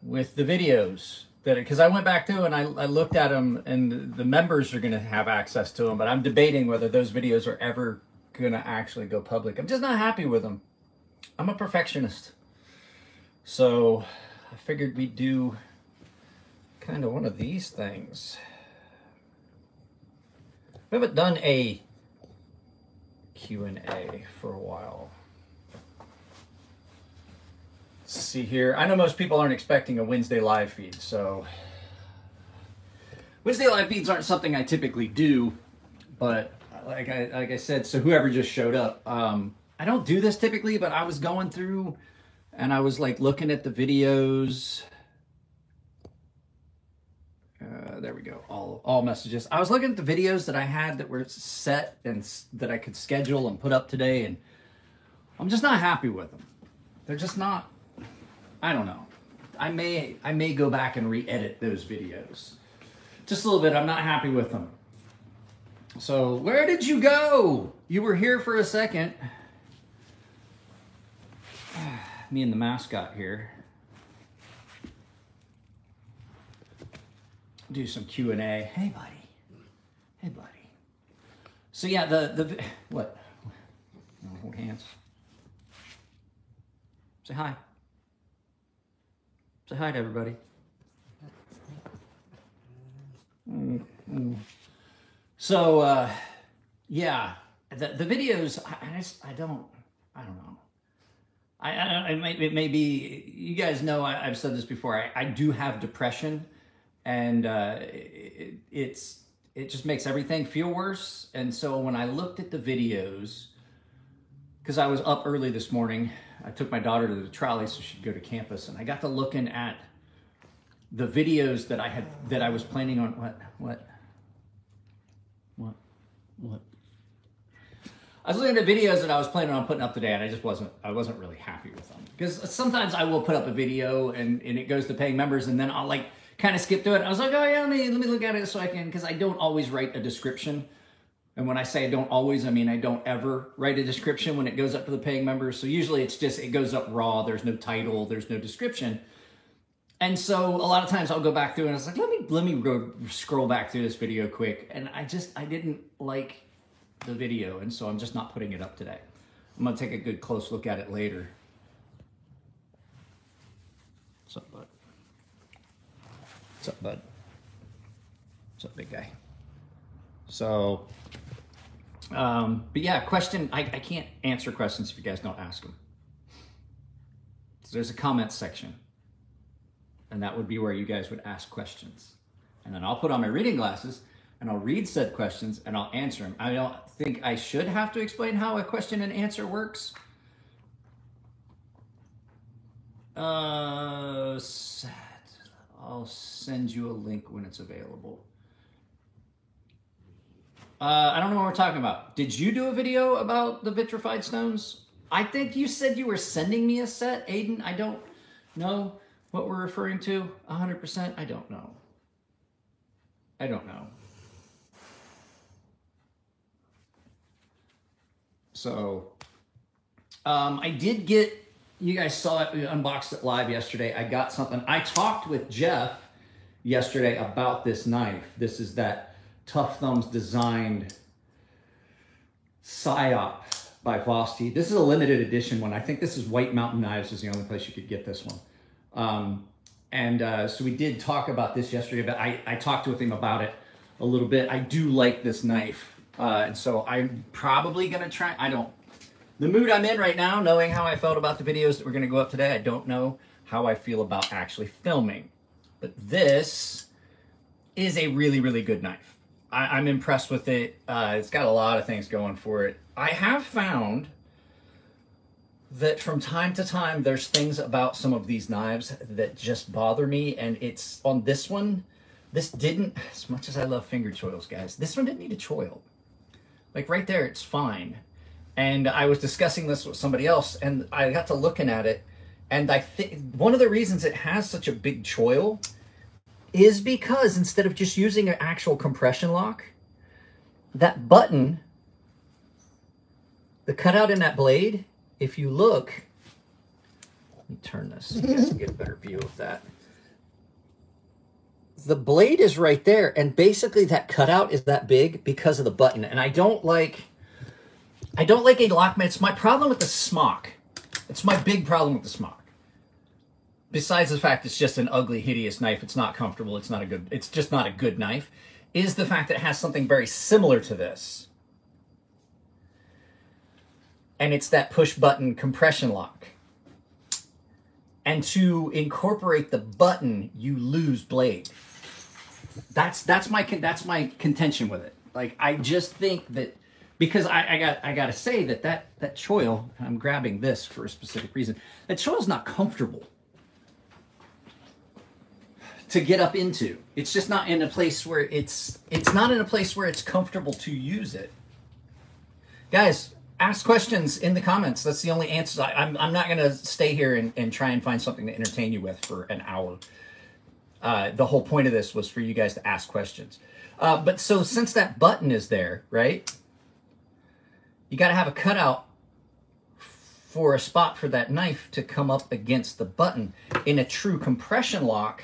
with the videos that, because I went back to and I looked at them, and the members are going to have access to them, but I'm debating whether those videos are ever going to actually go public. I'm just not happy with them. I'm a perfectionist. So I figured we'd do kind of one of these things. We haven't done a Q&A for a while. Let's see here. I know most people aren't expecting a Wednesday live feed, so Wednesday live feeds aren't something I typically do, but like I said, so whoever just showed up, I don't do this typically, but I was going through and I was like looking at the videos. There we go. All messages. I was looking at the videos that I had that were set and that I could schedule and put up today, and I'm just not happy with them. They're just not. I don't know. I may go back and re-edit those videos just a little bit. I'm not happy with them. So where did you go? You were here for a second. Me and the mascot here. Do some Q&A. Hey, buddy. Hey, buddy. So yeah, the what? Hold hands. Say hi. Say hi to everybody. So yeah, the videos. I don't know. It may be. You guys know I've said this before. I do have depression. And it just makes everything feel worse. And so when I looked at the videos, because I was up early this morning, I took my daughter to the trolley so she'd go to campus, and I got to looking at the videos that I was planning on. What? I was looking at videos that I was planning on putting up today, and I wasn't really happy with them, because sometimes I will put up a video and it goes to paying members, and then I'll like kind of skip through it. I was like, oh yeah, let me look at it so I can, because I don't always write a description. And when I say I don't always, I mean I don't ever write a description when it goes up to the paying members. So usually it's just, it goes up raw. There's no title, there's no description. And so a lot of times I'll go back through and it's like, let me go scroll back through this video quick. And I didn't like the video. And so I'm just not putting it up today. I'm going to take a good close look at it later. What's up, bud? What's up, bud? What's up, big guy? So, but yeah, question. I can't answer questions if you guys don't ask them. So there's a comment section, and that would be where you guys would ask questions. And then I'll put on my reading glasses, and I'll read said questions, and I'll answer them. I don't think I should have to explain how a question and answer works. I'll send you a link when it's available. I don't know what we're talking about. Did you do a video about the vitrified stones? I think you said you were sending me a set, Aiden. I don't know what we're referring to 100%. I don't know. So, I did get, you guys saw it, we unboxed it live yesterday. I got something. I talked with Jeff yesterday about this knife. This is that Tough Thumbs designed Psyop by Vosti. This is a limited edition one. I think this is White Mountain Knives is the only place you could get this one. So we did talk about this yesterday, but I talked with him about it a little bit. I do like this knife. And so I'm probably going to try, the mood I'm in right now, knowing how I felt about the videos that were going to go up today, I don't know how I feel about actually filming. But this is a really, really good knife. I'm impressed with it. It's got a lot of things going for it. I have found that from time to time, there's things about some of these knives that just bother me. And it's on this one, this didn't, as much as I love finger choils, guys, this one didn't need a choil. Like right there, it's fine. And I was discussing this with somebody else, and I got to looking at it, and I think one of the reasons it has such a big choil is because instead of just using an actual compression lock, that button, the cutout in that blade, if you look, let me turn this so you guys can get a better view of that. the blade is right there, and basically that cutout is that big because of the button. And I don't like a Lockman. It's my problem with the smock. It's my big problem with the smock. Besides the fact it's just an ugly, hideous knife, it's not comfortable, it's just not a good knife, is the fact that it has something very similar to this. And it's that push button compression lock. And to incorporate the button, you lose blade. That's my contention with it. Like, I just think that, because I gotta say that choil, I'm grabbing this for a specific reason, that choil's not comfortable to get up into. It's just not in a place where it's not in a place where it's comfortable to use it. Guys, ask questions in the comments. That's the only answer. I'm not gonna stay here and try and find something to entertain you with for an hour. The whole point of this was for you guys to ask questions. But so since that button is there, right? You got to have a cutout for a spot for that knife to come up against the button. In a true compression lock,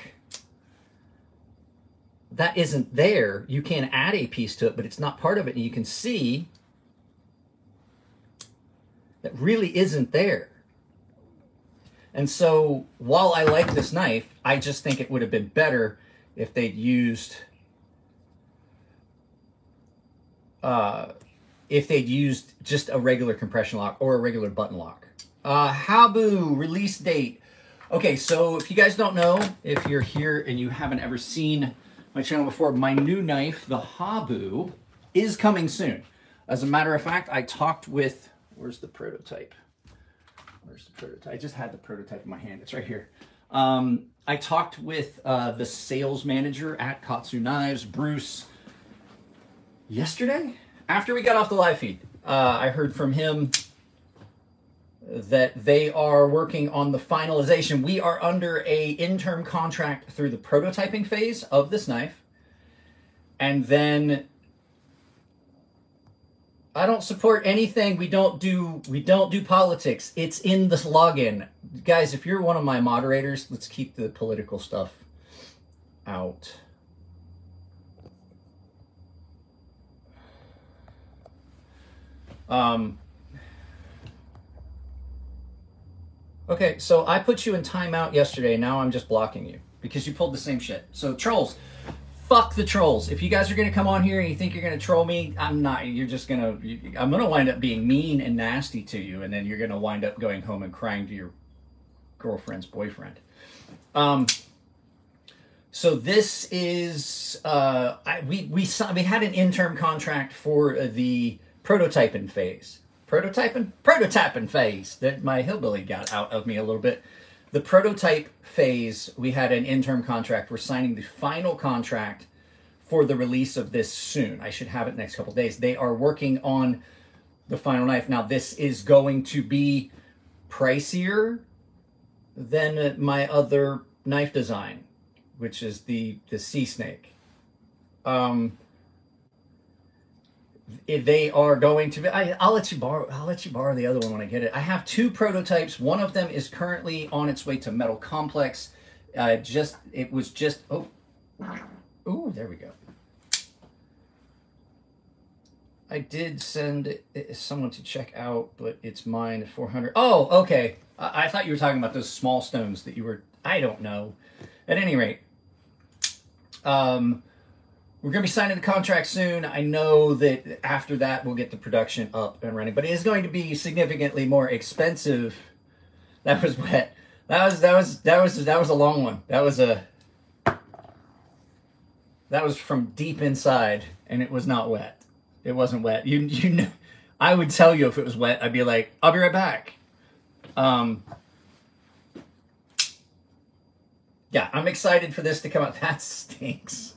that isn't there. You can add a piece to it, but it's not part of it. And you can see that really isn't there. And so while I like this knife, I just think it would have been better if they'd used just a regular compression lock or a regular button lock. Habu release date. Okay, so if you guys don't know, if you're here and you haven't ever seen my channel before, my new knife, the Habu, is coming soon. As a matter of fact, I talked with, where's the prototype? Where's the prototype? I just had the prototype in my hand. It's right here. I talked with the sales manager at Katsu Knives, Bruce, yesterday after we got off the live feed. I heard from him that they are working on the finalization. We are under a interim contract through the prototyping phase of this knife. And then I don't support anything. We don't do politics. It's in this login. Guys, if you're one of my moderators, let's keep the political stuff out. Okay, so I put you in timeout yesterday. Now I'm just blocking you because you pulled the same shit. So trolls, fuck the trolls. If you guys are going to come on here and you think you're going to troll me, I'm not. You're just going to, I'm going to wind up being mean and nasty to you. And then you're going to wind up going home and crying to your girlfriend's boyfriend. So this is, we had an interim contract for the prototyping phase. Prototyping phase that my hillbilly got out of me a little bit. The prototype phase, we had an interim contract. We're signing the final contract for the release of this soon. I should have it next couple of days. They are working on the final knife. Now, this is going to be pricier than my other knife design, which is the Sea Snake. They are going to be, I'll let you borrow the other one when I get it. I have two prototypes. One of them is currently on its way to Metal Complex. There we go. I did send someone to check out, but it's mine, 400. Oh, okay. I thought you were talking about those small stones that you were, I don't know. At any rate, we're going to be signing the contract soon. I know that after that, we'll get the production up and running, but it is going to be significantly more expensive. That was wet. That was a long one. That was from deep inside, and it was not wet. It wasn't wet. You know, I would tell you if it was wet. I'd be like, I'll be right back. Yeah, I'm excited for this to come out. That stinks.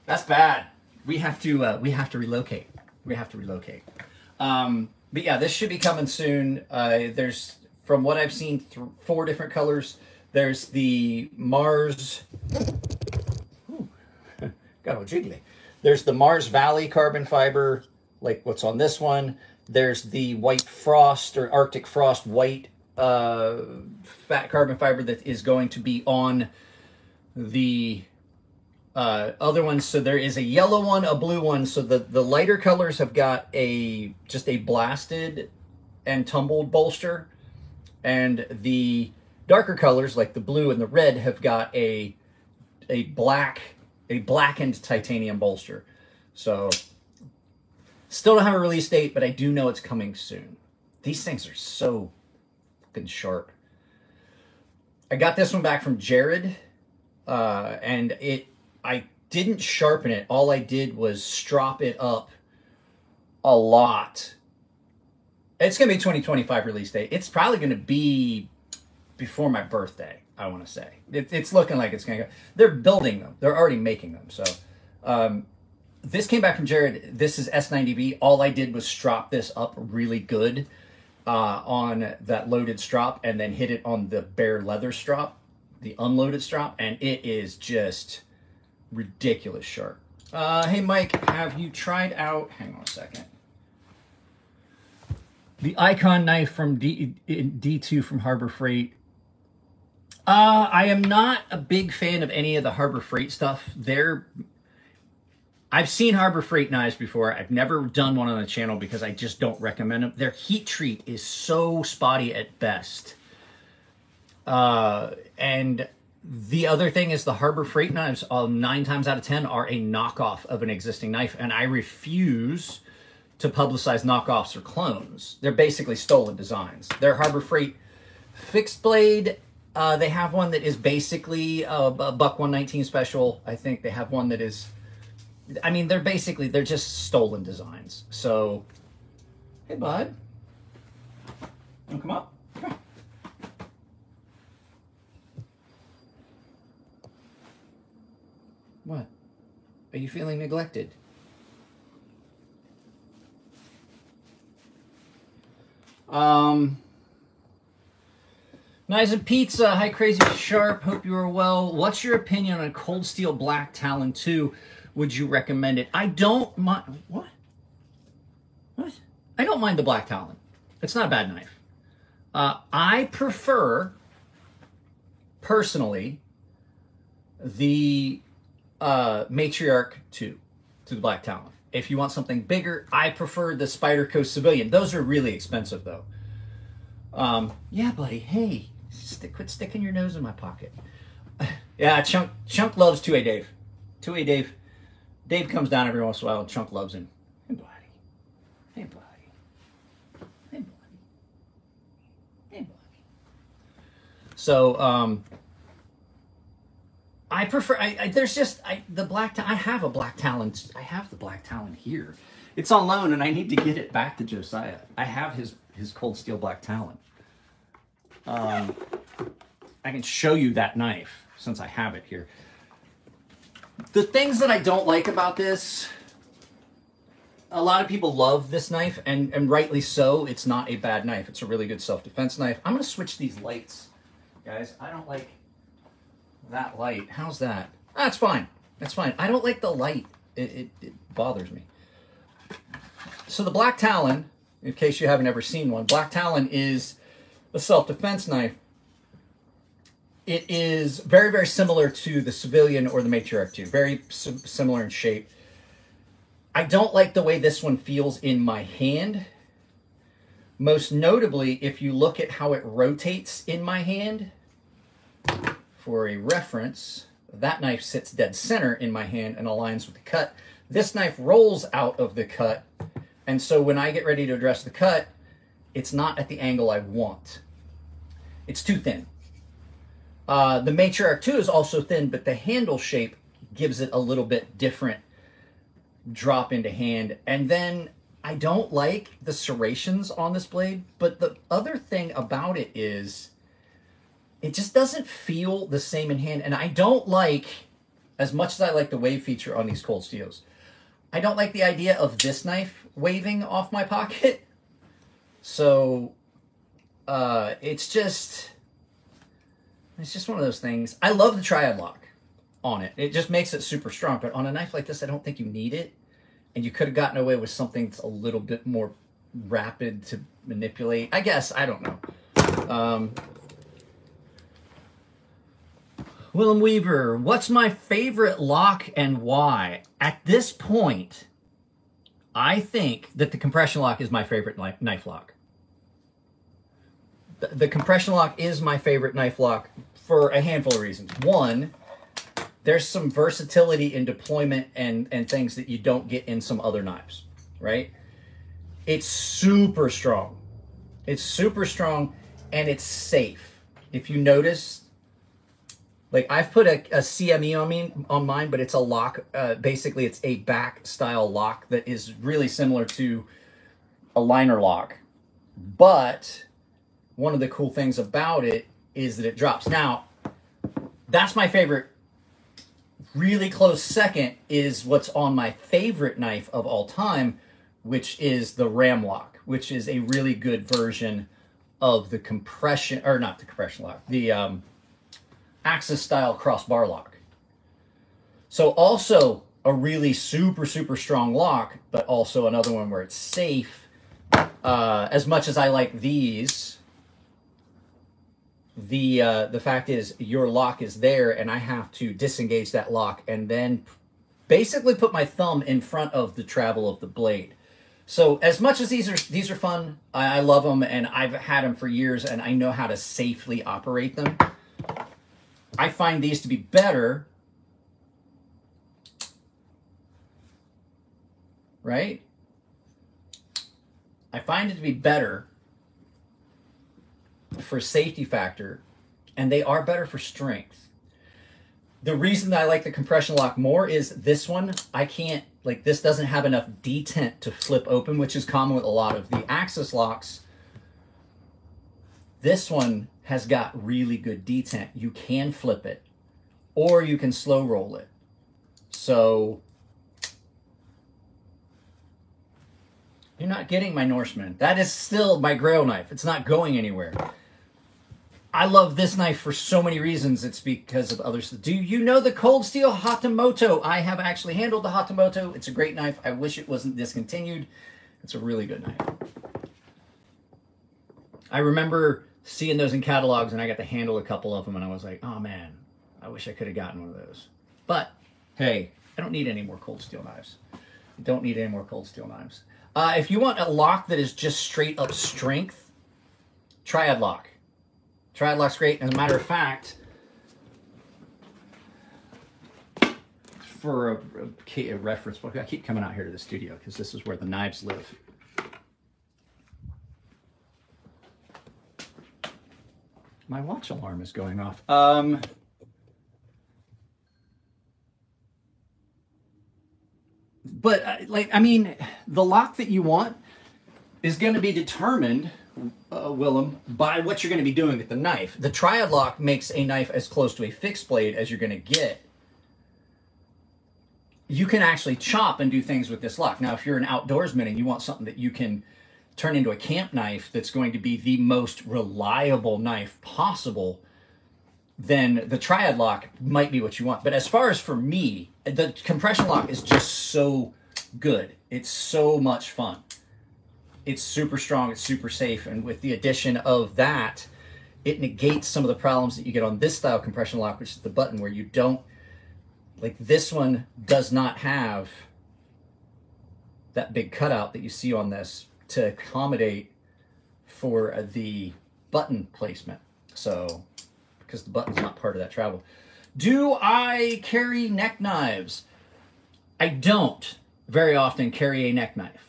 That's bad. We have to relocate. We have to relocate. But yeah, this should be coming soon. There's, from what I've seen, 4 different colors. There's the Mars. Ooh, got all jiggly. There's the Mars Valley carbon fiber, like what's on this one. There's the White Frost or Arctic Frost white fat carbon fiber that is going to be on the other ones. So there is a yellow one, a blue one. So the lighter colors have got just a blasted and tumbled bolster, and the darker colors like the blue and the red have got a blackened titanium bolster. So still don't have a release date, but I do know it's coming soon. These things are so fucking sharp. I got this one back from Jared, and I didn't sharpen it. All I did was strop it up a lot. It's going to be 2025 release date. It's probably going to be before my birthday, I want to say. It's looking like it's going to go. They're building them. They're already making them. So this came back from Jared. This is S90V. All I did was strop this up really good on that loaded strop and then hit it on the bare leather strop, the unloaded strop, and it is just ridiculous sharp. Hey, Mike, have you tried out, hang on a second, the Icon knife from D2 from Harbor Freight? I am not a big fan of any of the Harbor Freight stuff. I've seen Harbor Freight knives before. I've never done one on the channel because I just don't recommend them. Their heat treat is so spotty at best. And the other thing is the Harbor Freight knives, 9 times out of 10, are a knockoff of an existing knife, and I refuse to publicize knockoffs or clones. They're basically stolen designs. Their Harbor Freight fixed blade, they have one that is basically a Buck 119 special. I think they have one that is, I mean, they're just stolen designs. So, hey, bud. You wanna come up? Come on. What? Are you feeling neglected? Nice and Pizza. Hi, Crazy Sharp. Hope you are well. What's your opinion on Cold Steel Black Talon 2? Would you recommend it? I don't mind. What? I don't mind the Black Talon. It's not a bad knife. I prefer, personally, the Matriarch 2 to the Black Talon. If you want something bigger, I prefer the Spyderco Civilian. Those are really expensive, though. Yeah, buddy. Hey, quit sticking your nose in my pocket. Yeah, Chunk loves 2A Dave. 2A Dave. Dave comes down every once in a while, and Chunk loves him. Hey, buddy. Hey, buddy. Hey, buddy. Hey, buddy. So, I prefer, the Black Talon, I have a Black Talon, I have the Black Talon here. It's on loan, and I need to get it back to Josiah. I have his Cold Steel Black Talon. I can show you that knife, since I have it here. The things that I don't like about this, a lot of people love this knife, and rightly so. It's not a bad knife. It's a really good self-defense knife. I'm going to switch these lights, guys. I don't like that light. How's that? That's fine. That's fine. I don't like the light. It bothers me. So the Black Talon, in case you haven't ever seen one, Black Talon is a self-defense knife. It is very, very similar to the Civilian or the Matriarch 2. Very similar in shape. I don't like the way this one feels in my hand. Most notably, if you look at how it rotates in my hand, for a reference, that knife sits dead center in my hand and aligns with the cut. This knife rolls out of the cut, and so when I get ready to address the cut, it's not at the angle I want. It's too thin. The Matriarch 2 is also thin, but the handle shape gives it a little bit different drop into hand. And then I don't like the serrations on this blade, but the other thing about it is it just doesn't feel the same in hand. And I don't like, as much as I like the wave feature on these Cold Steels, I don't like the idea of this knife waving off my pocket. So it's just one of those things. I love the Triad lock on it. It just makes it super strong. But on a knife like this, I don't think you need it. And you could have gotten away with something that's a little bit more rapid to manipulate. I guess. I don't know. Willem Weaver, what's my favorite lock and why? At this point, I think that the compression lock is my favorite knife lock. The compression lock is my favorite knife lock for a handful of reasons. One, there's some versatility in deployment and things that you don't get in some other knives, right? It's super strong. It's super strong and it's safe. If you notice, like I've put a CME on mine, but it's a lock. Basically, it's a back style lock that is really similar to a liner lock. But one of the cool things about it is that it drops. Now, that's my favorite. Really close second is what's on my favorite knife of all time, which is the Ram lock, which is a really good version of the compression, or not the compression lock, the Axis style crossbar lock. So also a really super, super strong lock, but also another one where it's safe. As much as I like these, the fact is your lock is there and I have to disengage that lock and then basically put my thumb in front of the travel of the blade. So as much as these are fun, I love them and I've had them for years and I know how to safely operate them. I find these to be better, right? I find it to be better for safety factor, and they are better for strength. The reason that I like the compression lock more is this one, I can't, like this doesn't have enough detent to flip open, which is common with a lot of the Axis locks. This one has got really good detent. You can flip it, or you can slow roll it. So you're not getting my Norseman. That is still my Grail knife. It's not going anywhere. I love this knife for so many reasons. It's because of others. Do you know the Cold Steel Hatamoto? I have actually handled the Hatamoto. It's a great knife. I wish it wasn't discontinued. It's a really good knife. I remember seeing those in catalogs, and I got to handle a couple of them, and I was like, oh man, I wish I could have gotten one of those. But hey, I don't need any more Cold Steel knives. I don't need any more Cold Steel knives. If you want a lock that is just straight up strength, Triad lock. Triad lock's great. As a matter of fact, for a reference book, I keep coming out here to the studio because this is where the knives live. My watch alarm is going off. But I mean, the lock that you want is going to be determined, Willem, by what you're going to be doing with the knife. The Triad lock makes a knife as close to a fixed blade as you're going to get. You can actually chop and do things with this lock. Now, if you're an outdoorsman and you want something that you can turn into a camp knife that's going to be the most reliable knife possible, then the Triad lock might be what you want. But as far as for me, the compression lock is just so good. It's so much fun. It's super strong, it's super safe, and with the addition of that, it negates some of the problems that you get on this style compression lock, which is the button, where you don't, like this one does not have that big cutout that you see on this to accommodate for the button placement. So, because the button's not part of that travel. Do I carry neck knives? I don't very often carry a neck knife.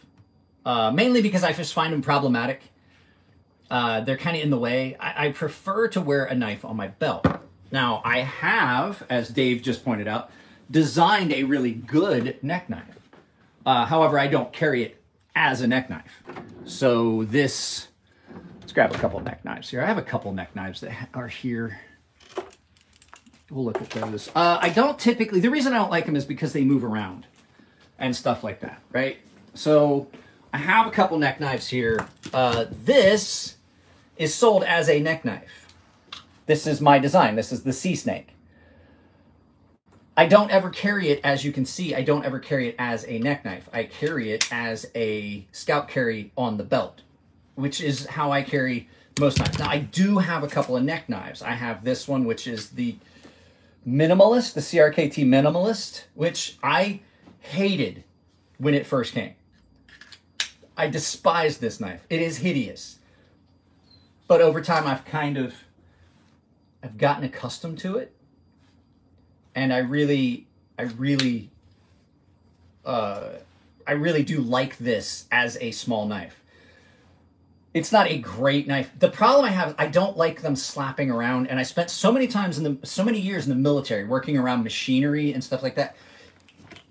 Mainly because I just find them problematic. They're kind of in the way. I prefer to wear a knife on my belt. Now, I have, as Dave just pointed out, designed a really good neck knife. However, I don't carry it as a neck knife. So this, let's grab a couple of neck knives here. I have a couple of neck knives that are here. We'll look at those. I don't typically, the reason I don't like them is because they move around and stuff like that, right? So I have a couple neck knives here. This is sold as a neck knife. This is my design. This is the Sea Snake. I don't ever carry it, as you can see, I don't ever carry it as a neck knife. I carry it as a scout carry on the belt, which is how I carry most knives. Now, I do have a couple of neck knives. I have this one, which is the Minimalist, the CRKT Minimalist, which I hated when it first came. I despise this knife. It is hideous. But over time, I've gotten accustomed to it. And I really do like this as a small knife. It's not a great knife. The problem I have is I don't like them slapping around. And I spent so many years in the military working around machinery and stuff like that.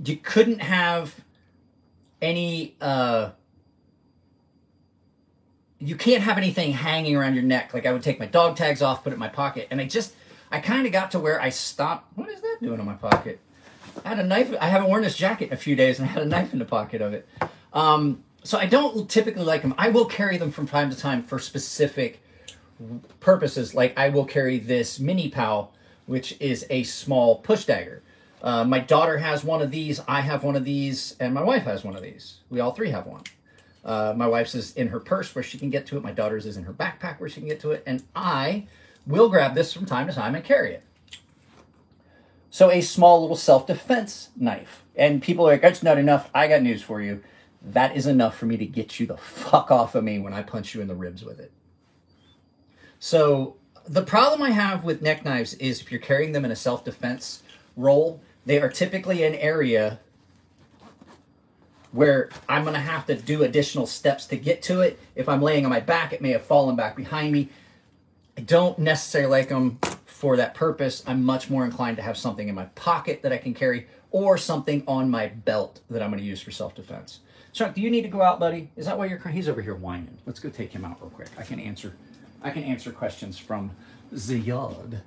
You couldn't have any, you can't have anything hanging around your neck. Like I would take my dog tags off, put it in my pocket. And I kind of got to where I stopped. What is that doing in my pocket? I had a knife. I haven't worn this jacket in a few days and I had a knife in the pocket of it. So I don't typically like them. I will carry them from time to time for specific purposes. Like I will carry this Mini Pal, which is a small push dagger. My daughter has one of these. I have one of these, and my wife has one of these. We all three have one. My wife's is in her purse where she can get to it. My daughter's is in her backpack where she can get to it. And I will grab this from time to time and carry it. So a small little self-defense knife. And people are like, that's not enough. I got news for you. That is enough for me to get you the fuck off of me when I punch you in the ribs with it. So the problem I have with neck knives is if you're carrying them in a self-defense role, they are typically an area where I'm going to have to do additional steps to get to it. If I'm laying on my back, it may have fallen back behind me. I don't necessarily like them for that purpose. I'm much more inclined to have something in my pocket that I can carry or something on my belt that I'm going to use for self-defense. Chuck, do you need to go out, buddy? Is that why you're crying? He's over here whining. Let's go take him out real quick. I can answer questions from the yard.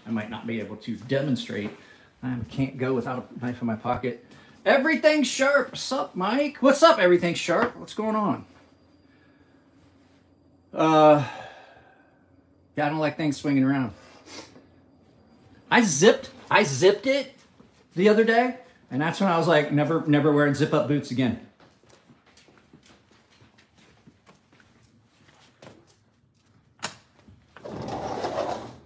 I might not be able to demonstrate. I can't go without a knife in my pocket. Everything's sharp. What's up, Mike? What's up, everything's sharp? What's going on? Yeah, I don't like things swinging around. I zipped it the other day, and that's when I was like, never wearing zip-up boots again.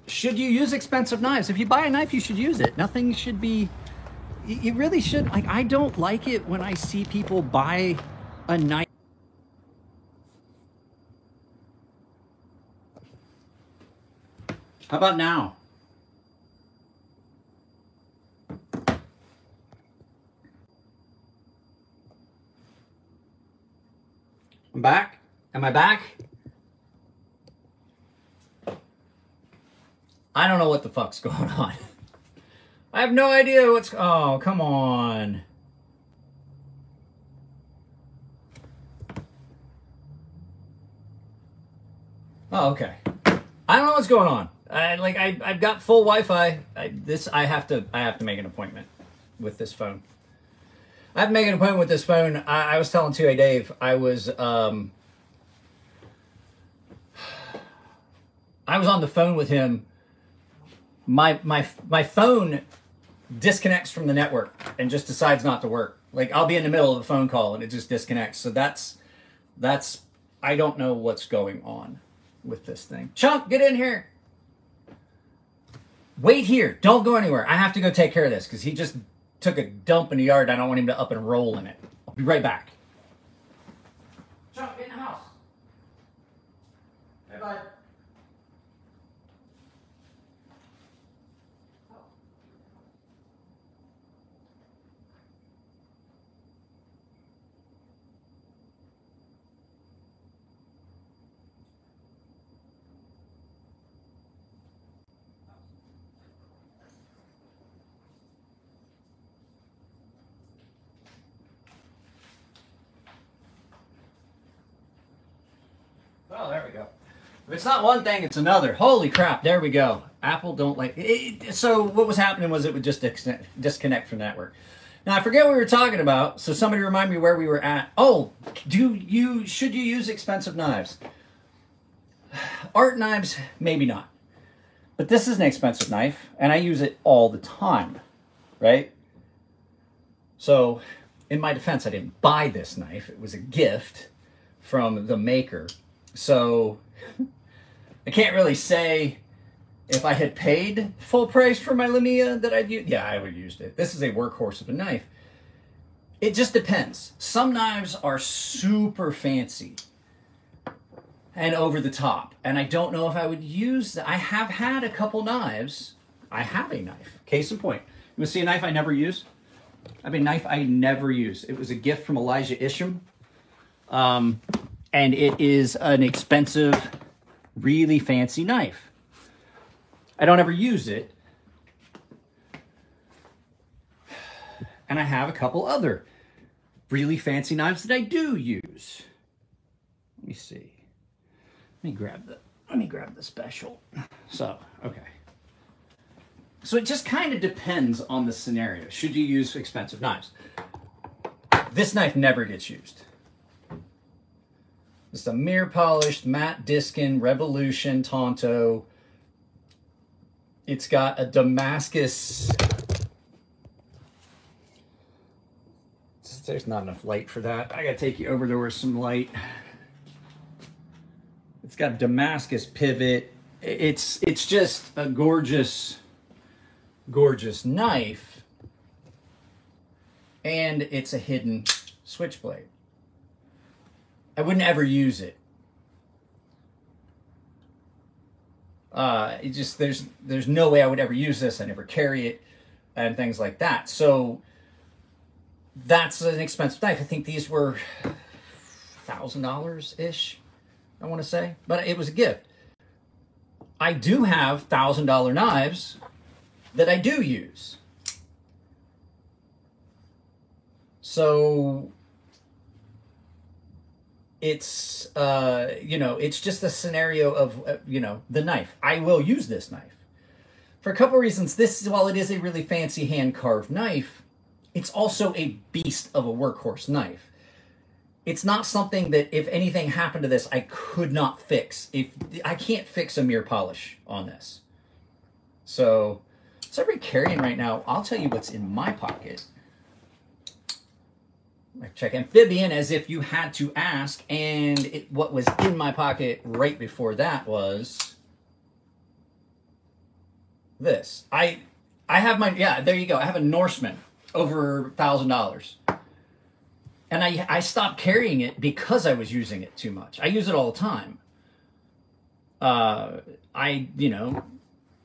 Should you use expensive knives? If you buy a knife, you should use it. Nothing should be... You really should. Like, I don't like it when I see people buy a knife. How about now? I'm back. Am I back? I don't know what the fuck's going on. I have no idea what's... Oh, come on. Oh, okay. I don't know what's going on. I've got full Wi-Fi. I have to make an appointment with this phone. I have to make an appointment with this phone. I was telling 2A Dave, I was on the phone with him. My phone disconnects from the network and just decides not to work. Like, I'll be in the middle of a phone call and it just disconnects. So that's I don't know what's going on with this thing. Chunk, get in here. Wait here. Don't go anywhere. I have to go take care of this because he just took a dump in the yard. I don't want him to up and roll in it. I'll be right back. Chunk, get in the house. Hey, bud. Oh, there we go. If it's not one thing, it's another. Holy crap, there we go. Apple don't like it. So what was happening was it would just disconnect from the network. Now, I forget what we were talking about, so somebody remind me where we were at. Oh, should you use expensive knives? Art knives, maybe not. But this is an expensive knife, and I use it all the time, right? So, in my defense, I didn't buy this knife. It was a gift from the maker. So, I can't really say if I had paid full price for my Lumia that I'd use. Yeah, I would have used it. This is a workhorse of a knife. It just depends. Some knives are super fancy and over the top, and I don't know if I would use that. I have had a couple knives. I have a knife. Case in point. You want to see a knife I never use? I have a knife I never use. It was a gift from Elijah Isham. And it is an expensive, really fancy knife. I don't ever use it. And I have a couple other really fancy knives that I do use. Let me see. Let me grab the special. So, okay. So it just kind of depends on the scenario. Should you use expensive knives? This knife never gets used. It's a mirror polished Matt Diskin Revolution Tonto. It's got a Damascus. There's not enough light for that. I gotta take you over to where some light. It's got a Damascus pivot. It's just a gorgeous, gorgeous knife. And it's a hidden switchblade. I wouldn't ever use it. There's no way I would ever use this. I never carry it and things like that. So that's an expensive knife. I think these were $1,000-ish, I want to say. But it was a gift. I do have $1,000 knives that I do use. So it's, it's just a scenario of, the knife. I will use this knife. For a couple of reasons. While it is a really fancy hand-carved knife, it's also a beast of a workhorse knife. It's not something that if anything happened to this, I could not fix. I can't fix a mirror polish on this. So everybody carrying right now, I'll tell you what's in my pocket. I check Amphibian as if you had to ask, and what was in my pocket right before that was this. I have there you go. I have a Norseman. Over $1,000. And I stopped carrying it because I was using it too much. I use it all the time.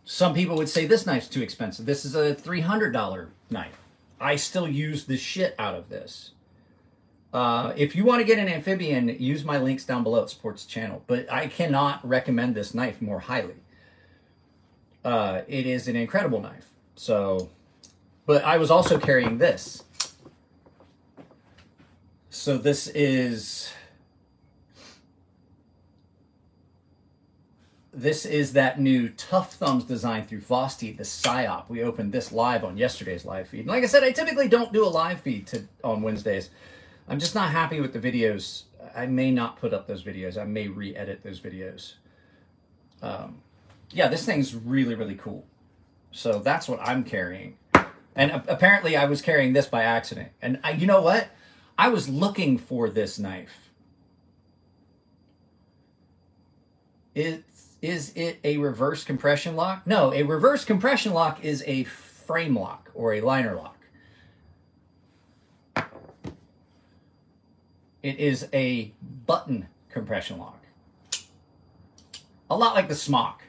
Some people would say this knife's too expensive. This is a $300 knife. I still use the shit out of this. If you want to get an Amphibian, use my links down below. It supports the channel. But I cannot recommend this knife more highly. It is an incredible knife. But I was also carrying this. So this is that new Tough Thumbs design through Vosti, the PSYOP. We opened this live on yesterday's live feed. And like I said, I typically don't do a live feed on Wednesdays. I'm just not happy with the videos. I may not put up those videos. I may re-edit those videos. This thing's really, really cool. So that's what I'm carrying. And apparently I was carrying this by accident. And you know what? I was looking for this knife. Is it a reverse compression lock? No, a reverse compression lock is a frame lock or a liner lock. It is a button compression lock. A lot like the Smock.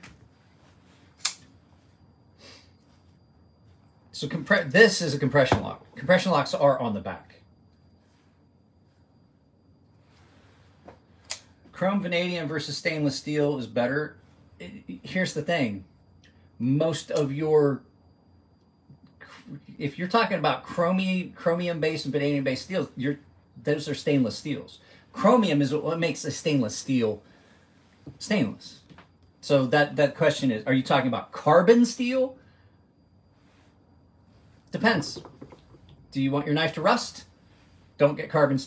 So this is a compression lock. Compression locks are on the back. Chrome vanadium versus stainless steel is better. Here's the thing. Most of if you're talking about chromium-based and vanadium-based steels, those are stainless steels. Chromium is what makes a stainless steel stainless. So that question is, are you talking about carbon steel? Depends. Do you want your knife to rust? Don't get carbon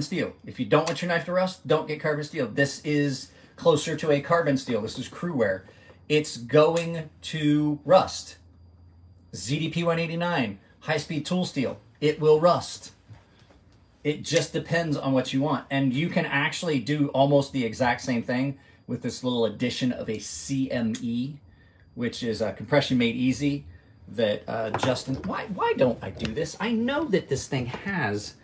steel. If you don't want your knife to rust, don't get carbon steel. This is closer to a carbon steel. This is Crewwear. It's going to rust. ZDP 189, high-speed tool steel. It will rust. It just depends on what you want. And you can actually do almost the exact same thing with this little addition of a CME, which is a compression made easy that Justin, why don't I do this? I know that this thing has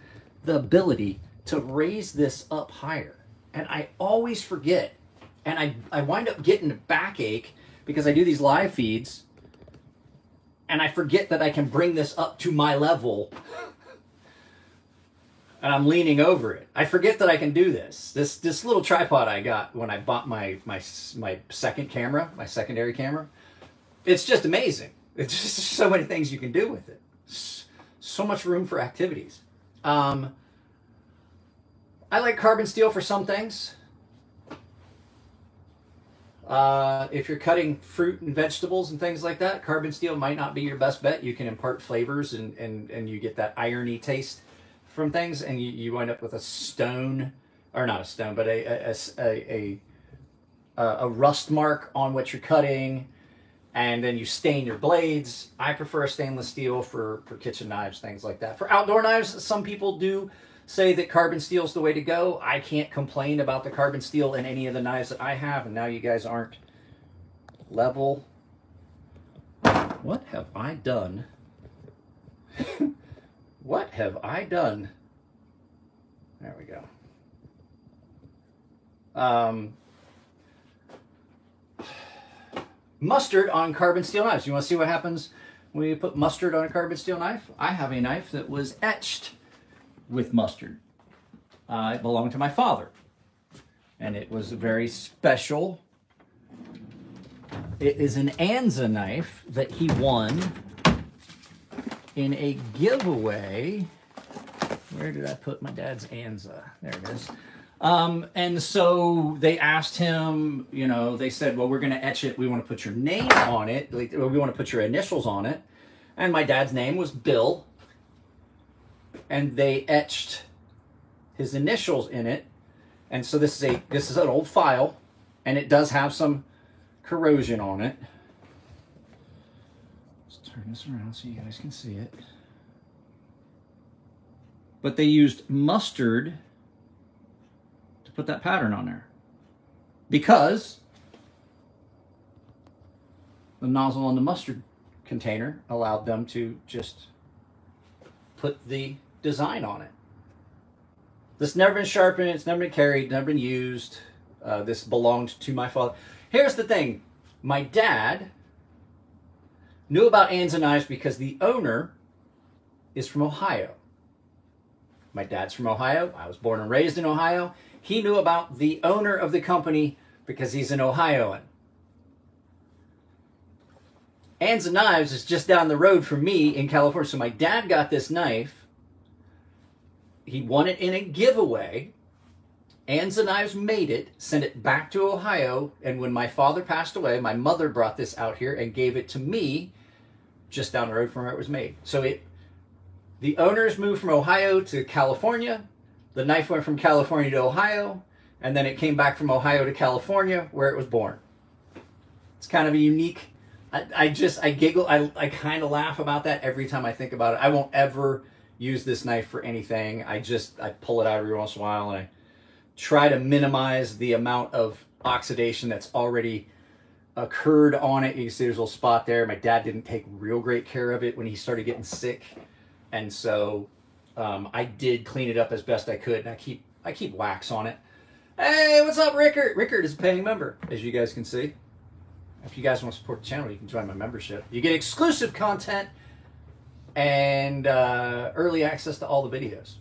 the ability to raise this up higher, and I always forget, and I wind up getting a backache because I do these live feeds and I forget that I can bring this up to my level and I'm leaning over it. I forget that I can do this. This little tripod I got when I bought my second camera, my secondary camera, it's just amazing. It's just so many things you can do with it. So much room for activities. I like carbon steel for some things. If you're cutting fruit and vegetables and things like that, carbon steel might not be your best bet. You can impart flavors and you get that irony taste from things, and you wind up with a stone, or not a stone, but a rust mark on what you're cutting, and then you stain your blades. I prefer stainless steel for kitchen knives, things like that. For outdoor knives, some people do say that carbon steel is the way to go. I can't complain about the carbon steel in any of the knives that I have, and now you guys aren't level. What have I done? What have I done? There we go. Mustard on carbon steel knives. You want to see what happens when you put mustard on a carbon steel knife? I have a knife that was etched with mustard. It belonged to my father, and it was very special. It is an Anza knife that he won in a giveaway. Where did I put my dad's Anza? There it is. And so they asked him, you know, they said, well, we're going to etch it. We want to put your name on it. We want to put your initials on it. And my dad's name was Bill. And they etched his initials in it. And so this is an old file, and it does have some corrosion on it. Let's turn this around so you guys can see it. But they used mustard to put that pattern on there because the nozzle on the mustard container allowed them to just put the design on it. This has never been sharpened, it's never been carried, never been used. This belonged to my father. Here's the thing. My dad knew about Anza knives because the owner is from Ohio. My dad's from Ohio. I was born and raised in Ohio. He knew about the owner of the company because he's an Ohioan. Anza Knives is just down the road from me in California. So my dad got this knife. He won it in a giveaway. Anza Knives made it, sent it back to Ohio, and when my father passed away, my mother brought this out here and gave it to me just down the road from where it was made. So the owners moved from Ohio to California. The knife went from California to Ohio, and then it came back from Ohio to California where it was born. It's kind of a unique, I giggle, I kind of laugh about that every time I think about it. I won't ever use this knife for anything. I pull it out every once in a while, and I try to minimize the amount of oxidation that's already occurred on it. You can see there's a little spot there. My dad didn't take real great care of it when he started getting sick. And so I did clean it up as best I could, and I keep wax on it. Hey, what's up, Rickard? Rickard is a paying member, as you guys can see. If you guys want to support the channel, you can join my membership. You get exclusive content and early access to all the videos.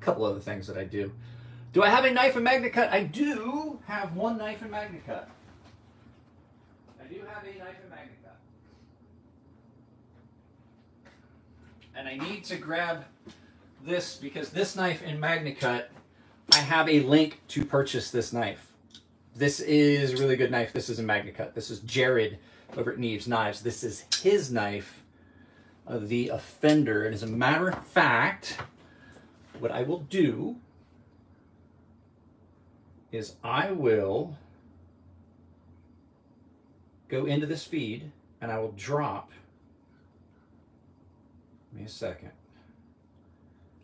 A couple other things that I do. Do I have a knife and MagnaCut? I do have one knife and MagnaCut. I do have a knife and MagnaCut. And I need to grab this because this knife in MagnaCut, I have a link to purchase this knife. This is a really good knife. This is a MagnaCut. This is Jared over at Neves Knives. This is his knife, the Offender. And as a matter of fact, what I will do is I will go into this feed and I will drop, give me a second.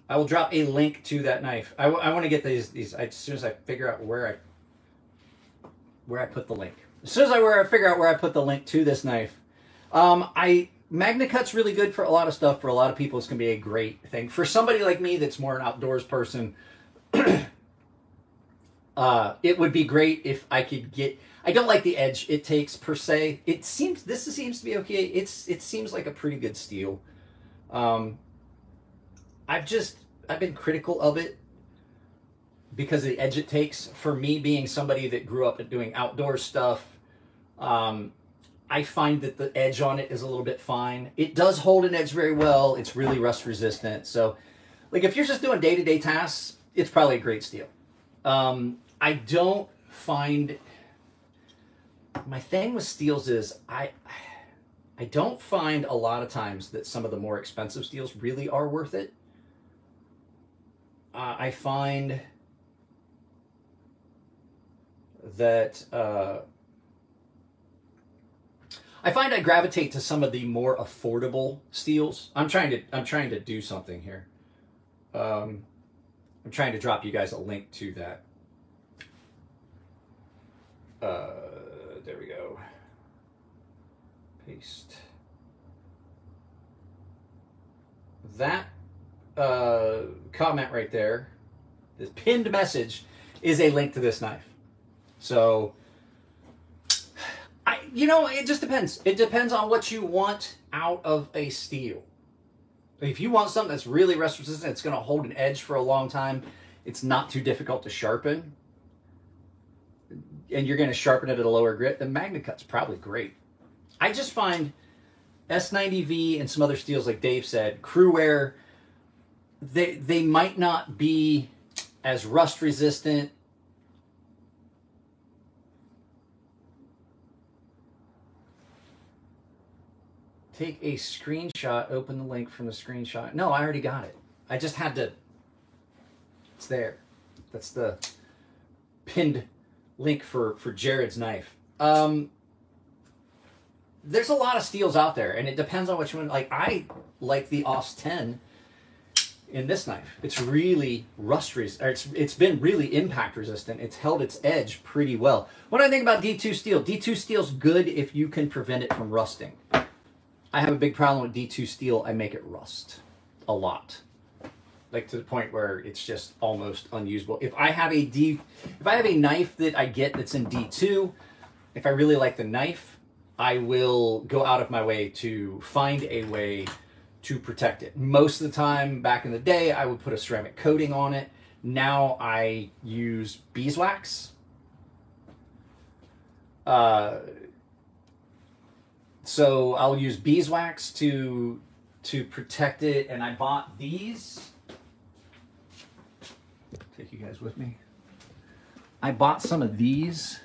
I will drop a link to that knife. I want to get these as soon as I figure out where I where I put the link. As soon as I figure out where I put the link to this knife, MagnaCut's really good for a lot of stuff. For a lot of people, it's going to be a great thing. For somebody like me that's more an outdoors person, it would be great if I could get... I don't like the edge it takes per se. This seems to be okay. It seems like a pretty good steel. I've been critical of it because of the edge it takes. For me, being somebody that grew up doing outdoor stuff, I find that the edge on it is a little bit fine. It does hold an edge very well. It's really rust resistant. So, like, if you're just doing day-to-day tasks, it's probably a great steel. I don't find... My thing with steels is I don't find a lot of times that some of the more expensive steels really are worth it. I find that I gravitate to some of the more affordable steels. I'm trying to do something here. I'm trying to drop you guys a link to that. There we go. Paste. That comment right there, this pinned message, is a link to this knife. So, it just depends. It depends on what you want out of a steel. If you want something that's really rust resistant, it's going to hold an edge for a long time, it's not too difficult to sharpen, and you're going to sharpen it at a lower grit, then MagnaCut's probably great. I just find S90V and some other steels, like Dave said, Cruwear, they might not be as rust resistant. Take a screenshot, open the link from the screenshot. No, I already got it. I just had to, it's there. That's the pinned link for Jared's knife. There's a lot of steels out there, and it depends on which one. Like, I like the AUS 10 in this knife. It's really rust resistant. It's been really impact resistant. It's held its edge pretty well. What do I think about D2 steel? D2 steel's good if you can prevent it from rusting. I have a big problem with D2 steel. I make it rust a lot, like to the point where it's just almost unusable. If I have a knife that I get that's in D2, if I really like the knife, I will go out of my way to find a way to protect it. Most of the time, back in the day, I would put a ceramic coating on it. Now I use beeswax. So I'll use beeswax to protect it, and I bought these. Take you guys with me. I bought some of these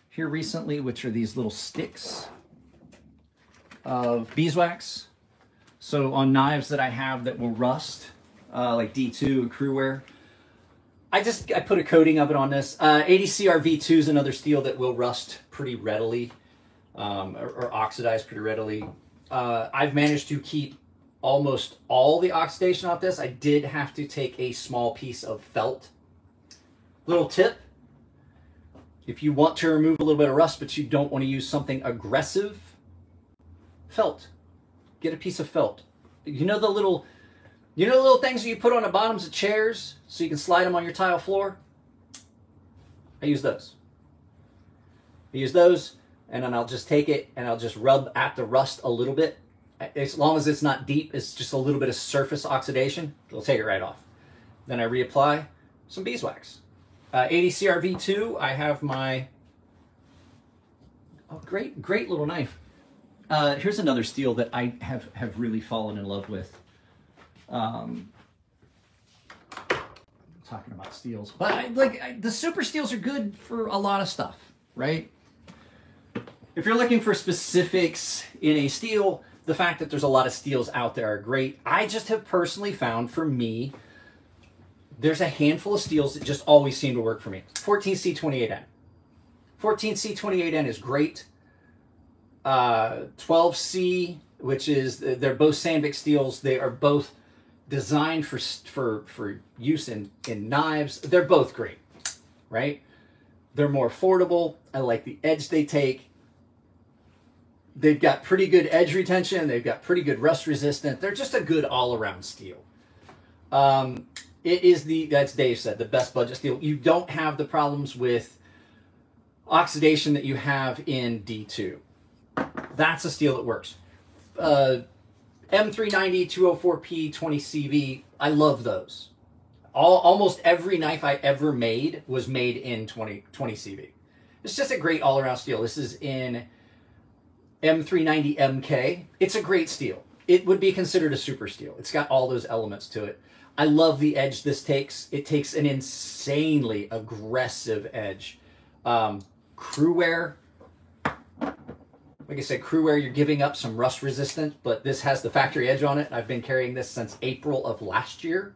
here recently, which are these little sticks of beeswax. So on knives that I have that will rust, like D2 and Cruwear, I put a coating of it on this. ADCR V2 is another steel that will rust pretty readily, or oxidize pretty readily. I've managed to keep almost all the oxidation off this. I did have to take a small piece of felt. Little tip: if you want to remove a little bit of rust, but you don't want to use something aggressive, felt. Get a piece of felt. You know the little things that you put on the bottoms of chairs so you can slide them on your tile floor? I use those. And then I'll just take it and I'll just rub at the rust a little bit. As long as it's not deep, it's just a little bit of surface oxidation, it'll take it right off. Then I reapply some beeswax. ADCR V2, I have my, great little knife. Here's another steel that I have really fallen in love with. Talking about steels, but the super steels are good for a lot of stuff, right? If you're looking for specifics in a steel, the fact that there's a lot of steels out there are great. I just have personally found, for me, there's a handful of steels that just always seem to work for me. 14C28N. 14C28N is great. 12C, which is, they're both Sandvik steels. They are both designed for use in knives. They're both great, right? They're more affordable. I like the edge they take. They've got pretty good edge retention. They've got pretty good rust resistant. They're just a good all-around steel. It is that's Dave said, the best budget steel. You don't have the problems with oxidation that you have in D2. That's a steel that works. M390, 204P, 20CV, I love those. Almost every knife I ever made was made in 20 CV. It's just a great all-around steel. This is in M390 MK. It's a great steel. It would be considered a super steel. It's got all those elements to it. I love the edge this takes. It takes an insanely aggressive edge. Crew wear, like I said, crew wear, you're giving up some rust resistance, but this has the factory edge on it. I've been carrying this since April of last year.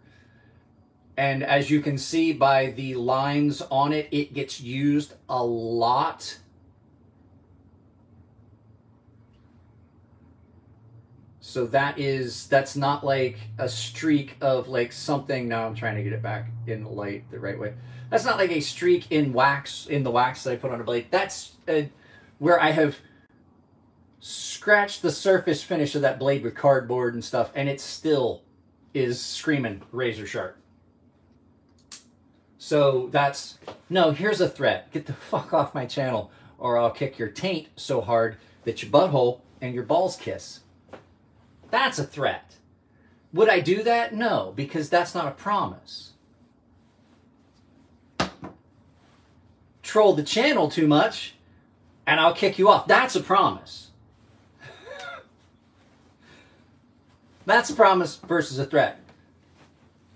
And as you can see by the lines on it, it gets used a lot. So that's not like a streak of like something. Now I'm trying to get it back in the light the right way. That's not like a streak in wax, in the wax that I put on a blade. That's where I have scratched the surface finish of that blade with cardboard and stuff, and it still is screaming razor sharp. So that's, no, here's a threat. Get the fuck off my channel or I'll kick your taint so hard that your butthole and your balls kiss. That's a threat. Would I do that? No, because that's not a promise. Troll the channel too much and I'll kick you off. That's a promise. That's a promise versus a threat.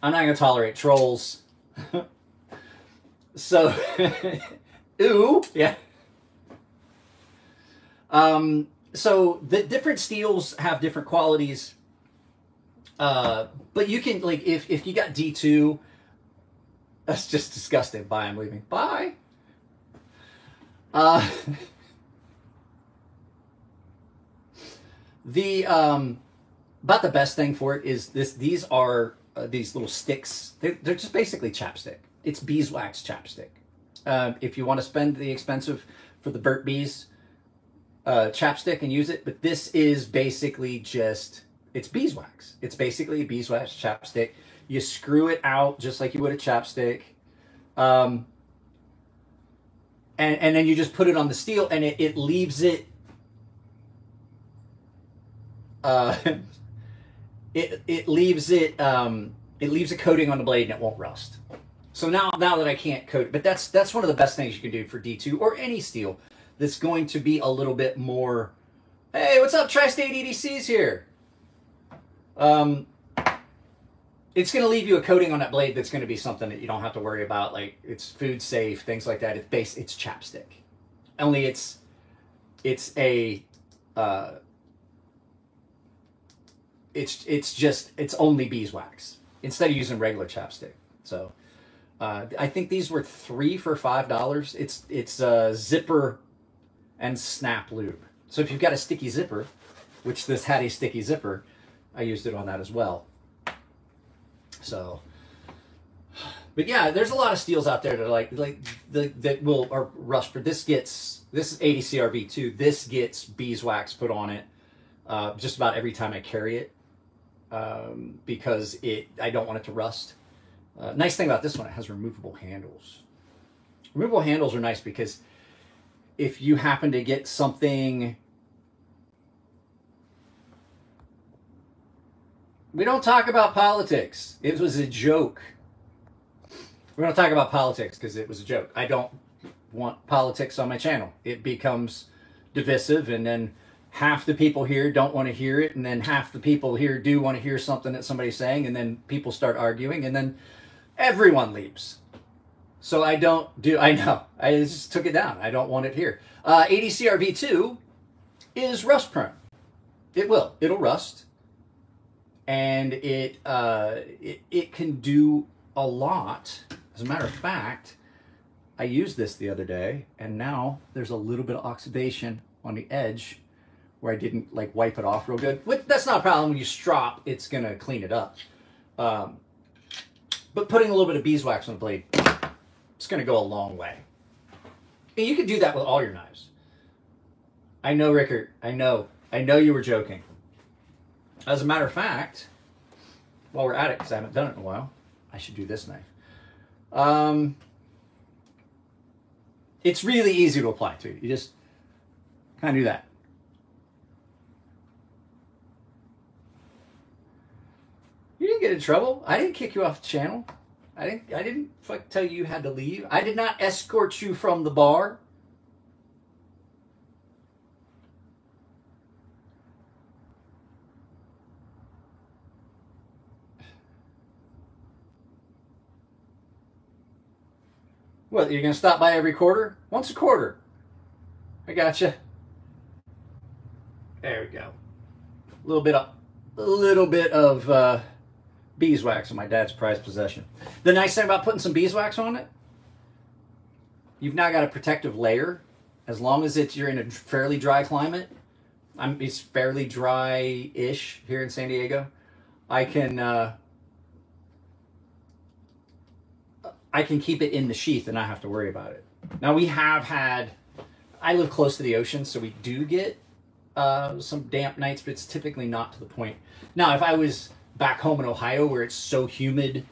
I'm not going to tolerate trolls. So, ooh, yeah. So the different steels have different qualities. But you can, like, if you got D2, that's just disgusting. Bye, I'm leaving. Bye. About the best thing for it is these are these little sticks. They're just basically chapstick. It's beeswax chapstick. If you want to spend the expensive for the Burnt Bees chapstick and use it, but this is basically just, it's beeswax. It's basically a beeswax chapstick. You screw it out just like you would a chapstick. And then you just put it on the steel and it leaves it it leaves a coating on the blade and it won't rust. So now that I can't coat it, but that's one of the best things you can do for D2 or any steel that's going to be a little bit more, hey, what's up, Tri-State EDC's here. It's going to leave you a coating on that blade that's going to be something that you don't have to worry about, like it's food safe, things like that. It's chapstick. Only it's only beeswax instead of using regular chapstick. So I think these were 3 for $5. It's zipper and snap lube. So if you've got a sticky zipper, which this had a sticky zipper, I used it on that as well. So, but yeah, there's a lot of steels out there that are that will are rust. But this is 80 CRV2. This gets beeswax put on it just about every time I carry it because I don't want it to rust. Nice thing about this one, it has removable handles. Removable handles are nice because if you happen to get something, we don't talk about politics. It was a joke. We're going to talk about politics because it was a joke. I don't want politics on my channel. It becomes divisive, and then half the people here don't want to hear it, and then half the people here do want to hear something that somebody's saying, and then people start arguing, and then everyone leaves. So I know. I just took it down. I don't want it here. 80 CRV2 is rust prone. It'll rust. And it can do a lot. As a matter of fact, I used this the other day, and now there's a little bit of oxidation on the edge where I didn't like wipe it off real good. That's not a problem. When you strop, it's gonna clean it up. But putting a little bit of beeswax on the blade, it's gonna go a long way. And you can do that with all your knives. I know, Rickard. I know you were joking. As a matter of fact, while we're at it, because I haven't done it in a while, I should do this knife. It's really easy to apply to. You just kind of do that. You didn't get in trouble. I didn't kick you off the channel. I didn't tell you had to leave. I did not escort you from the bar. What, you're going to stop by every quarter? Once a quarter. I gotcha. There we go. A little bit of beeswax in my dad's prized possession. The nice thing about putting some beeswax on it, you've now got a protective layer. As long as you're in a fairly dry climate, it's fairly dry-ish here in San Diego, I can keep it in the sheath and not have to worry about it. Now I live close to the ocean, so we do get some damp nights, but it's typically not to the point. Now, if I was back home in Ohio where it's so humid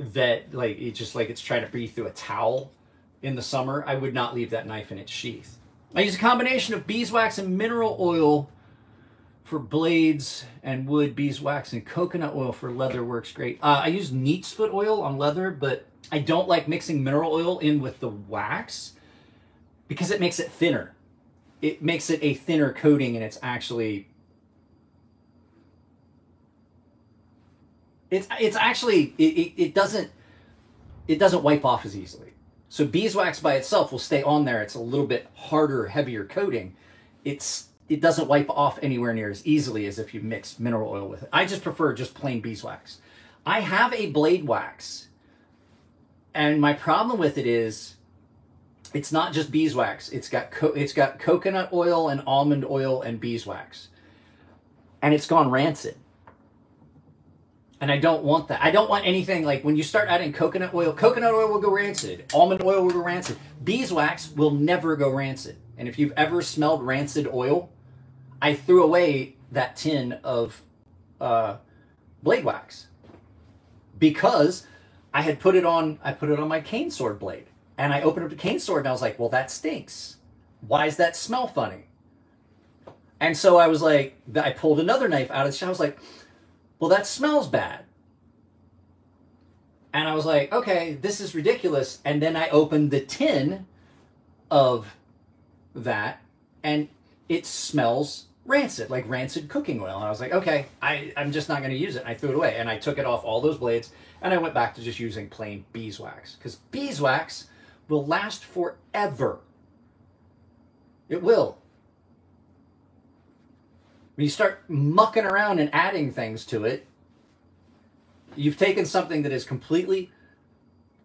that it's trying to breathe through a towel in the summer, I would not leave that knife in its sheath. I use a combination of beeswax and mineral oil for blades and wood. Beeswax and coconut oil for leather works great. I use neat's foot oil on leather, but I don't like mixing mineral oil in with the wax because it makes it thinner. It makes it a thinner coating, and it's actually it doesn't wipe off as easily. So beeswax by itself will stay on there. It's a little bit harder, heavier coating. It doesn't wipe off anywhere near as easily as if you mix mineral oil with it. I just prefer just plain beeswax. I have a blade wax, and my problem with it is it's not just beeswax. It's got coconut oil and almond oil and beeswax, and it's gone rancid. And I don't want that. I don't want anything like when you start adding coconut oil will go rancid. Almond oil will go rancid. Beeswax will never go rancid. And if you've ever smelled rancid oil, I threw away that tin of blade wax because I had put it on my cane sword blade. And I opened up the cane sword and I was like, well, that stinks. Why does that smell funny? And so I was like, I pulled another knife out of the shop. I was like, well, that smells bad. And I was like, okay, this is ridiculous. And then I opened the tin of that and it smells rancid, like rancid cooking oil. And I was like, okay, I'm just not going to use it. And I threw it away and I took it off all those blades and I went back to just using plain beeswax because beeswax will last forever. It will. When you start mucking around and adding things to it, you've taken something that is completely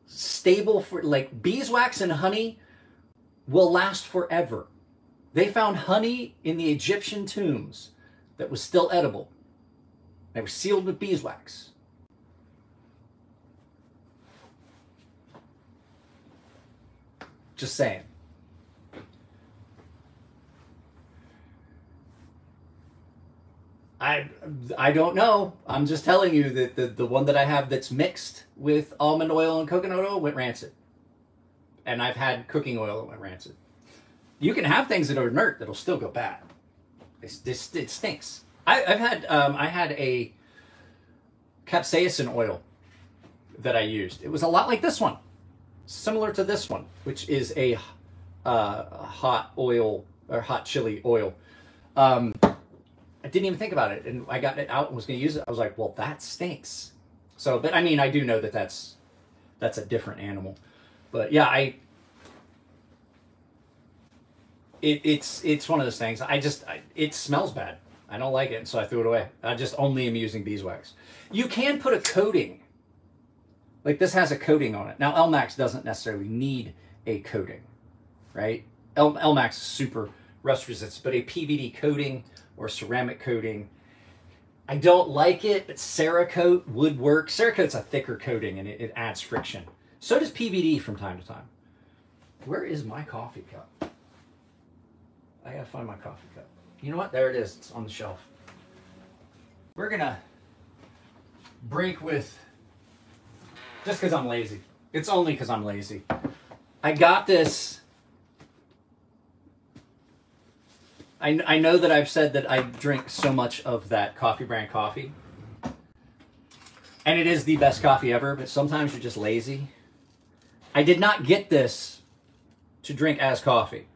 stable for, like beeswax and honey will last forever. They found honey in the Egyptian tombs that was still edible. They were sealed with beeswax. Just saying. I don't know. I'm just telling you that the one that I have that's mixed with almond oil and coconut oil went rancid. And I've had cooking oil that went rancid. You can have things that are inert that'll still go bad. It stinks. I had a capsaicin oil that I used. It was a lot like this one. Similar to this one, which is a hot oil or hot chili oil. I didn't even think about it, and I got it out and was going to use it. I was like, well, that stinks. So, but I mean, I do know that that's a different animal. But yeah, it's one of those things. It smells bad. I don't like it, and so I threw it away. I just only am using beeswax. You can put a coating. Like this has a coating on it. Now, Elmax doesn't necessarily need a coating, right? Elmax is super rust resistant, but a PVD coating or ceramic coating, I don't like it, but Cerakote would work. Cerakote's a thicker coating and it adds friction. So does PVD from time to time. Where is my coffee cup? I gotta find my coffee cup. You know what? There it is. It's on the shelf. We're gonna break with, just because I'm lazy. It's only because I'm lazy. I got this. I know that I've said that I drink so much of that coffee brand coffee. And it is the best coffee ever, but sometimes you're just lazy. I did not get this to drink as coffee.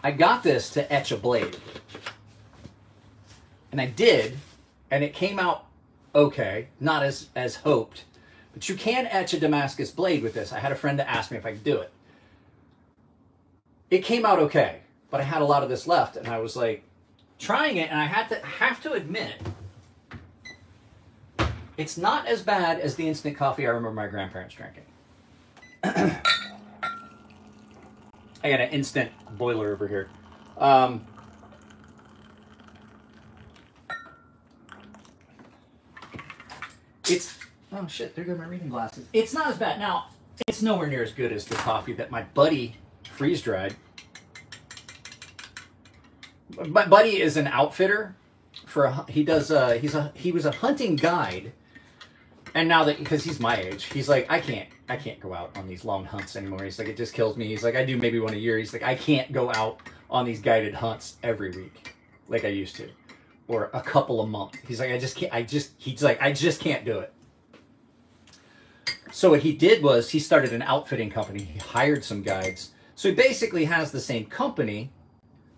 I got this to etch a blade. And I did, and it came out okay, not as hoped. But you can etch a Damascus blade with this. I had a friend that asked me if I could do it. It came out okay, but I had a lot of this left, and I was like trying it, and I have to admit, it's not as bad as the instant coffee I remember my grandparents drinking. I got an instant boiler over here. It's, oh shit, there go my reading glasses. It's not as bad. Now, it's nowhere near as good as the coffee that my buddy freeze-dried. My buddy is an outfitter for he was a hunting guide, and now that, because he's my age, he's like, I can't go out on these long hunts anymore. He's like, it just kills me. He's like, I do maybe one a year. He's like, I can't go out on these guided hunts every week like I used to, or a couple a month. He's like, I just can't do it. So what he did was he started an outfitting company. He hired some guides. So he basically has the same company,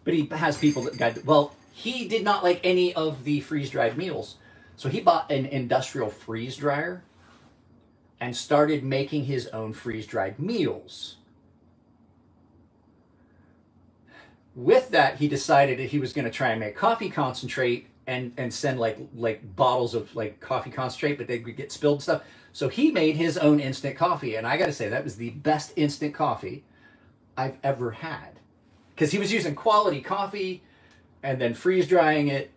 but he has people that guide. Well, he did not like any of the freeze-dried meals. So he bought an industrial freeze dryer and started making his own freeze-dried meals. With that, he decided that he was going to try and make coffee concentrate and send like bottles of like coffee concentrate, but they would get spilled and stuff. So he made his own instant coffee, and I got to say, that was the best instant coffee I've ever had. Because he was using quality coffee and then freeze drying it.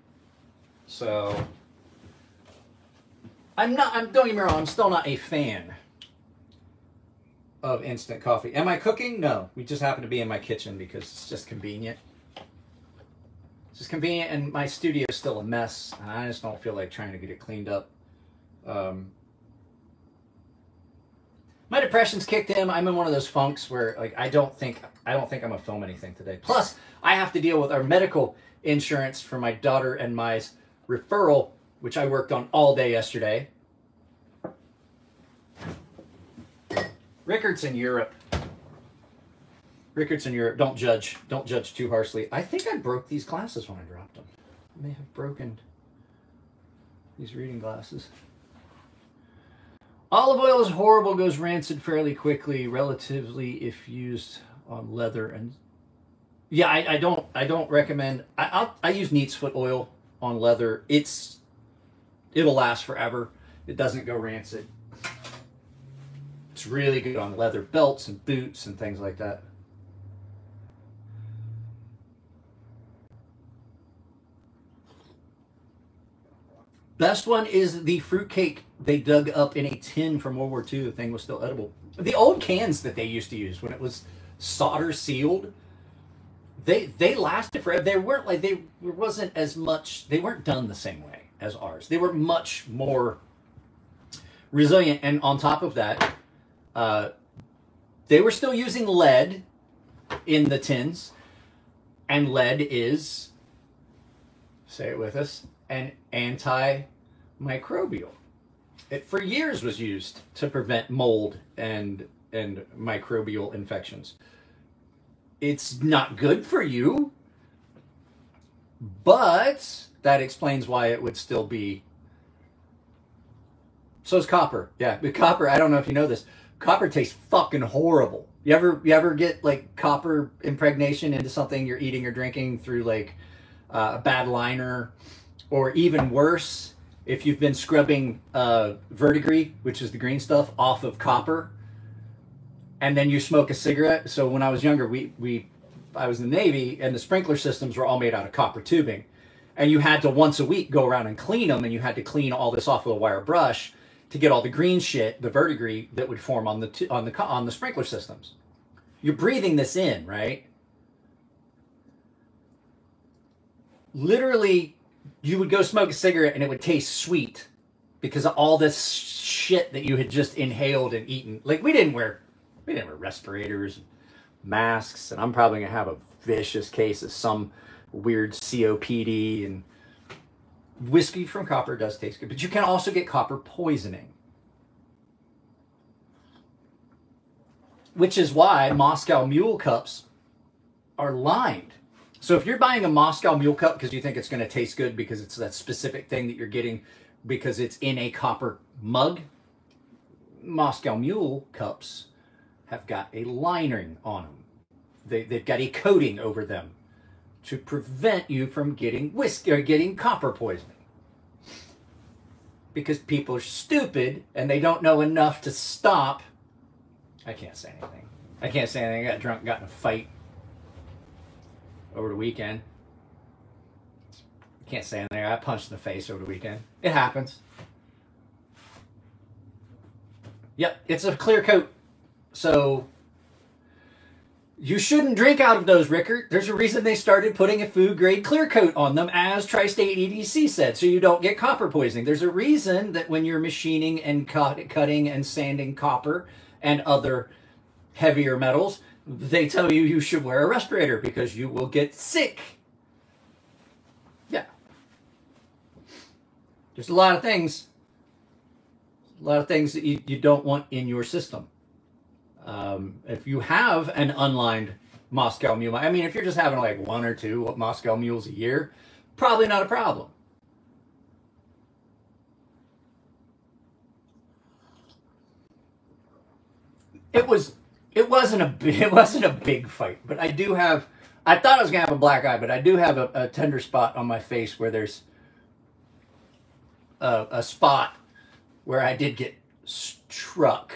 So don't get me wrong, I'm still not a fan of instant coffee. Am I cooking? No. We just happen to be in my kitchen because it's just convenient. It's just convenient, and my studio is still a mess, and I just don't feel like trying to get it cleaned up. My depression's kicked in. I'm in one of those funks where like I don't think I'm gonna film anything today. Plus, I have to deal with our medical insurance for my daughter and my referral, which I worked on all day yesterday. Rickards in Europe. Don't judge too harshly. I think I broke these glasses when I dropped them. I may have broken these reading glasses. Olive oil is horrible, goes rancid fairly quickly, relatively if used on leather. And yeah, I don't recommend. I use Neat's Foot oil on leather. It'll last forever. It doesn't go rancid. It's really good on leather belts and boots and things like that. Best one is the fruitcake they dug up in a tin from World War II. The thing was still edible. The old cans that they used to use when it was solder sealed, they lasted forever. They weren't done the same way as ours. They were much more resilient. And on top of that, they were still using lead in the tins, and lead is, say it with us, an antimicrobial. It for years was used to prevent mold and microbial infections. It's not good for you, but that explains why it would still be. So is copper. Yeah, but copper, I don't know if you know this, copper tastes fucking horrible. You ever get like copper impregnation into something you're eating or drinking through like a bad liner? Or even worse, if you've been scrubbing verdigris, which is the green stuff, off of copper, and then you smoke a cigarette. So when I was younger, I was in the Navy, and the sprinkler systems were all made out of copper tubing. And you had to once a week go around and clean them, and you had to clean all this off with a wire brush to get all the green shit, the verdigris that would form on the sprinkler systems. you're breathing this in, right? Literally, you would go smoke a cigarette and it would taste sweet because of all this shit that you had just inhaled and eaten. Like, we didn't wear respirators and masks, and I'm probably gonna have a vicious case of some weird COPD. And whiskey from copper does taste good, but you can also get copper poisoning, which is why Moscow Mule cups are lined. So if you're buying a Moscow Mule cup because you think it's going to taste good because it's that specific thing that you're getting because it's in a copper mug, Moscow Mule cups have got a lining on them. They've got a coating over them to prevent you from getting whiskey or getting copper poisoning. Because people are stupid and they don't know enough to stop. I can't say anything. I got drunk, got in a fight over the weekend. I can't say anything. I got punched in the face over the weekend. It happens. Yep, it's a clear coat. So you shouldn't drink out of those, Rickert. There's a reason they started putting a food grade clear coat on them, as Tri-State EDC said, so you don't get copper poisoning. There's a reason that when you're machining and cutting and sanding copper and other heavier metals, they tell you you should wear a respirator because you will get sick. Yeah. There's a lot of things that you don't want in your system. If you have an unlined Moscow Mule, I mean, if you're just having like 1 or 2 Moscow Mules a year, probably not a problem. It wasn't a big fight, but I thought I was gonna have a black eye, but I do have a tender spot on my face where there's a spot where I did get struck.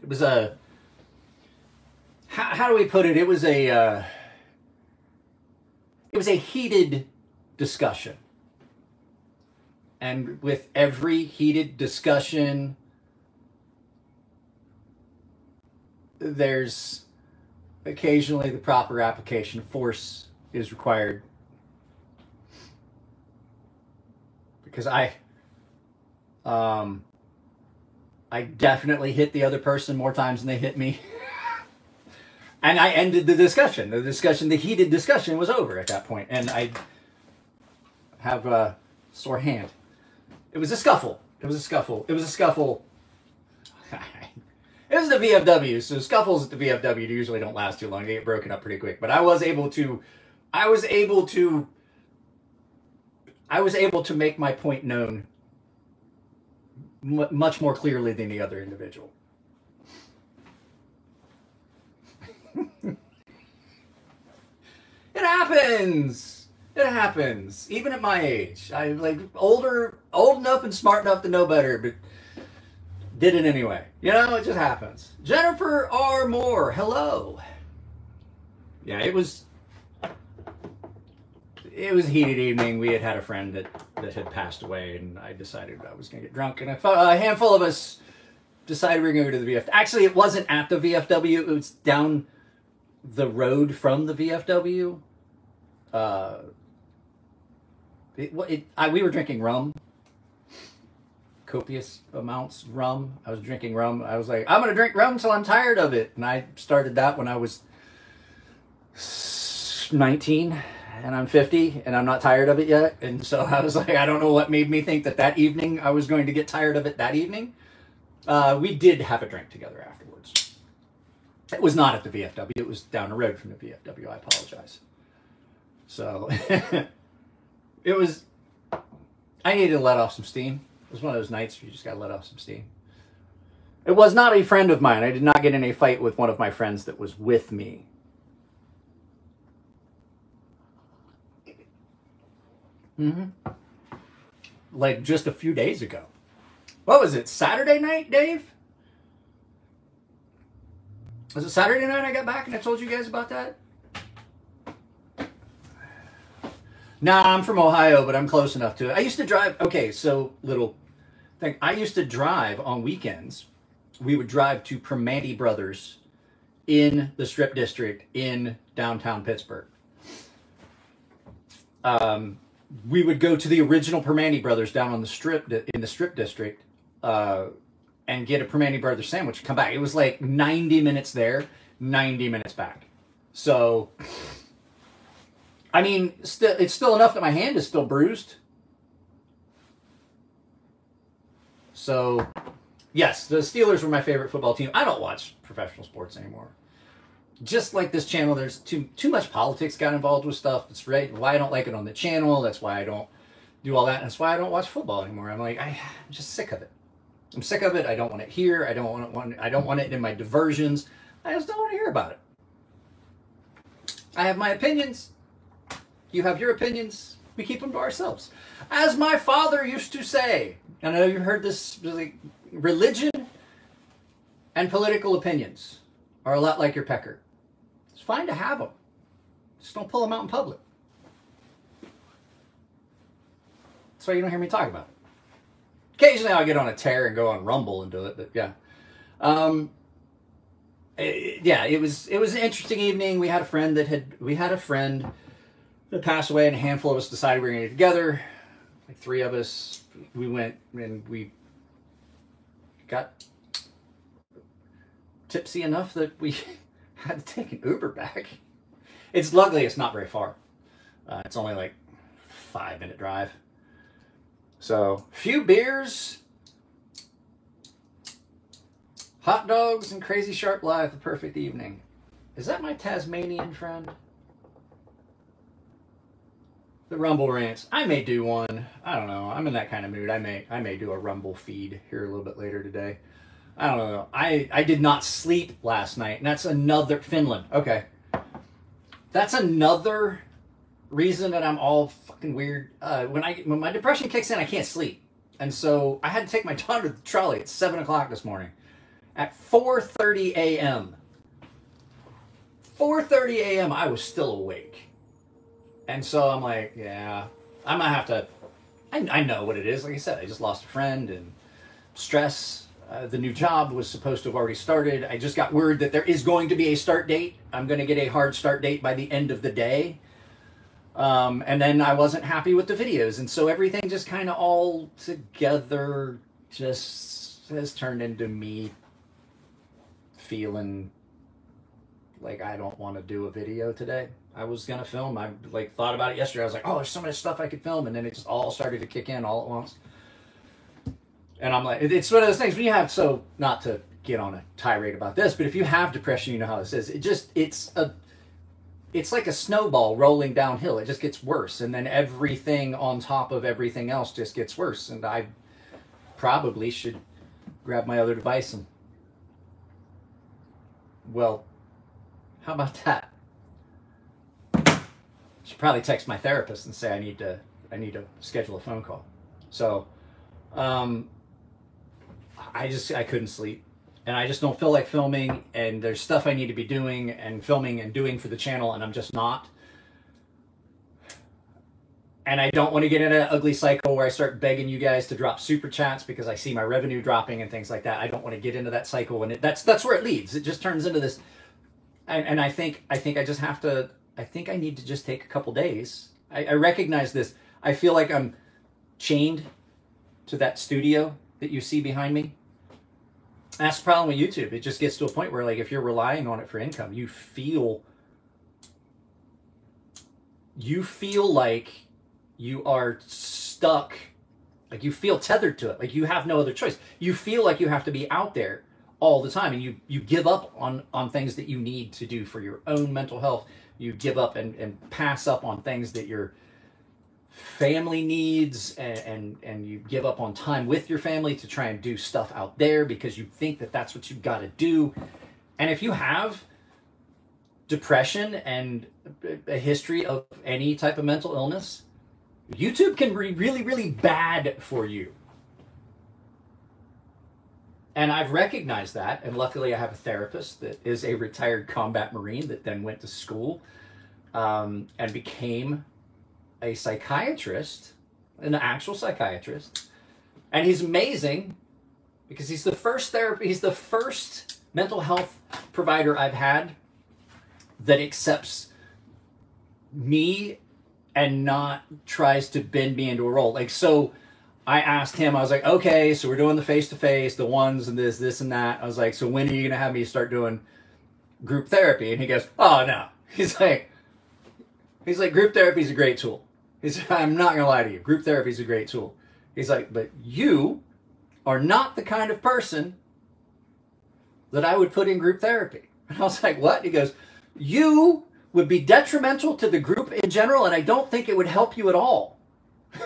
It was a, how do we put it? It was a heated discussion. And with every heated discussion, there's occasionally the proper application of force is required. Because I definitely hit the other person more times than they hit me. And I ended the discussion. The heated discussion was over at that point. And I have a sore hand. It was a scuffle. It was the VFW, so scuffles at the VFW usually don't last too long. They get broken up pretty quick. But I was able to make my point known much more clearly than the other individual. It happens. Even at my age. I'm like old enough and smart enough to know better, but did it anyway. You know, it just happens. Jennifer R. Moore, hello. Yeah, it was a heated evening. We had a friend that had passed away, and I decided I was going to get drunk, and a handful of us decided we were going to go to the VFW. Actually, it wasn't at the VFW. It was down the road from the VFW. We were drinking rum. Copious amounts of rum. I was drinking rum. I was like, I'm going to drink rum until I'm tired of it. And I started that when I was 19, and I'm 50, and I'm not tired of it yet. And so I was like, I don't know what made me think that evening I was going to get tired of it that evening. We did have a drink together afterwards. It was not at the VFW. It was down the road from the VFW. I apologize. So I needed to let off some steam. It was one of those nights where you just got to let off some steam. It was not a friend of mine. I did not get in a fight with one of my friends that was with me. Like just a few days ago. What was it? Saturday night, Dave? Was it Saturday night I got back and I told you guys about that? Nah, I'm from Ohio, but I'm close enough to it. I used to drive. Okay, so little thing. I used to drive on weekends. We would drive to Primanti Brothers in the Strip District in downtown Pittsburgh. We would go to the original Permane Brothers down on the Strip, in the Strip District, and get a Permane Brothers sandwich, come back. It was like 90 minutes there, 90 minutes back. So, I mean, it's still enough that my hand is still bruised. So, yes, the Steelers were my favorite football team. I don't watch professional sports anymore. Just like this channel, there's too much politics got involved with stuff. That's right. Why I don't like it on the channel. That's why I don't do all that. And that's why I don't watch football anymore. I'm like, I'm just sick of it. I'm sick of it. I don't want it here. I don't want it in my diversions. I just don't want to hear about it. I have my opinions. You have your opinions. We keep them to ourselves. As my father used to say, and I know you've heard this, like, religion and political opinions are a lot like your pecker. It's fine to have them. Just don't pull them out in public. That's why you don't hear me talk about it. Occasionally I'll get on a tear and go on Rumble and do it, but yeah. It was an interesting evening. We had a friend that passed away, and a handful of us decided we were going to get together. Like 3 of us. We went and we got tipsy enough that we had to take an Uber back. Luckily it's not very far. It's only like 5-minute drive. So, few beers, hot dogs, and Crazy Sharp Live, the perfect evening. Is that my Tasmanian friend? The Rumble rants. I may do one. I don't know. I'm in that kind of mood. I may do a Rumble feed here a little bit later today. I don't know. I did not sleep last night, and that's another Finland. Okay. That's another reason that I'm all fucking weird. When my depression kicks in, I can't sleep. And so I had to take my daughter to the trolley at 7 o'clock this morning. At 4:30 a.m. 4:30 a.m. I was still awake. And so I'm like, yeah, I might have to, I know what it is. Like I said, I just lost a friend and stress. The new job was supposed to have already started. I just got word that there is going to be a start date. I'm going to get a hard start date by the end of the day. And then I wasn't happy with the videos. And so everything just kind of all together just has turned into me feeling like I don't want to do a video today. I was going to film. I thought about it yesterday. I was like, oh, there's so much stuff I could film. And then it just all started to kick in all at once. And I'm like, it's one of those things when you have, so not to get on a tirade about this, but if you have depression, you know how this is. It's like a snowball rolling downhill. It just gets worse. And then everything on top of everything else just gets worse. And I probably should grab my other device and, well, how about that? Should probably text my therapist and say I need to schedule a phone call. So, I couldn't sleep, and I just don't feel like filming, and there's stuff I need to be doing and filming and doing for the channel, and I'm just not. And I don't want to get in an ugly cycle where I start begging you guys to drop super chats because I see my revenue dropping and things like that. I don't want to get into that cycle, and that's where it leads. It just turns into this, and I think I just have to. I think I need to just take a couple days. I recognize this. I feel like I'm chained to that studio that you see behind me. That's the problem with YouTube. It just gets to a point where, like, if you're relying on it for income, you feel like you are stuck, like you feel tethered to it, like you have no other choice. You feel like you have to be out there all the time, and you give up on things that you need to do for your own mental health. You give up and pass up on things that your family needs, and you give up on time with your family to try and do stuff out there because you think that that's what you've got to do. And if you have depression and a history of any type of mental illness, YouTube can be really, really bad for you. And I've recognized that, and luckily I have a therapist that is a retired combat Marine that then went to school and became a psychiatrist, an actual psychiatrist. And he's amazing because he's the first mental health provider I've had that accepts me and not tries to bend me into a role. Like, so I asked him, I was like, okay, so we're doing the face-to-face, the ones and this and that. I was like, so when are you going to have me start doing group therapy? And he goes, oh, no. He's like, group therapy is a great tool. He's like, I'm not going to lie to you. Group therapy is a great tool. He's like, but you are not the kind of person that I would put in group therapy. And I was like, what? He goes, you would be detrimental to the group in general, and I don't think it would help you at all.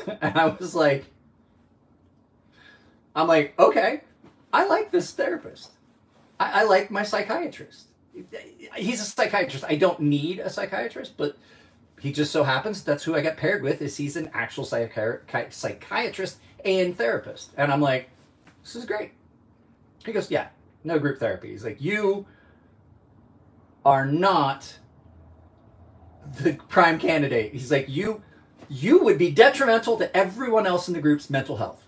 And I was like, okay, I like this therapist. I like my psychiatrist. He's a psychiatrist. I don't need a psychiatrist, but he just so happens that's who I got paired with, is he's an actual psychiatrist and therapist. And I'm like, this is great. He goes, yeah, no group therapy. He's like, you are not the prime candidate. He's like, you would be detrimental to everyone else in the group's mental health.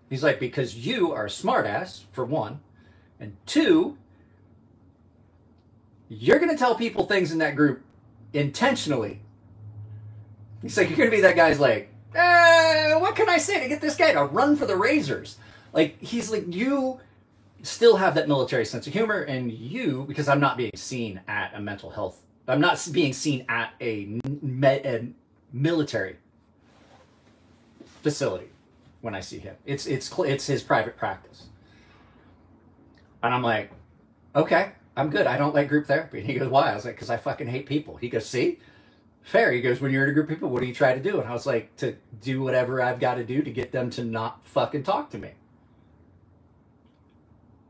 He's like, because you are a smartass, for one, and two, you're going to tell people things in that group intentionally. He's like, you're going to be that guy's like, what can I say to get this guy to run for the razors? Like, he's like, you still have that military sense of humor, and you, because I'm not being seen at a mental health, I'm not being seen at a military facility when I see him. It's his private practice. And I'm like, okay, I'm good. I don't like group therapy. And he goes, why? I was like, because I fucking hate people. He goes, see? Fair. He goes, when you're in a group of people, what do you try to do? And I was like, to do whatever I've got to do to get them to not fucking talk to me.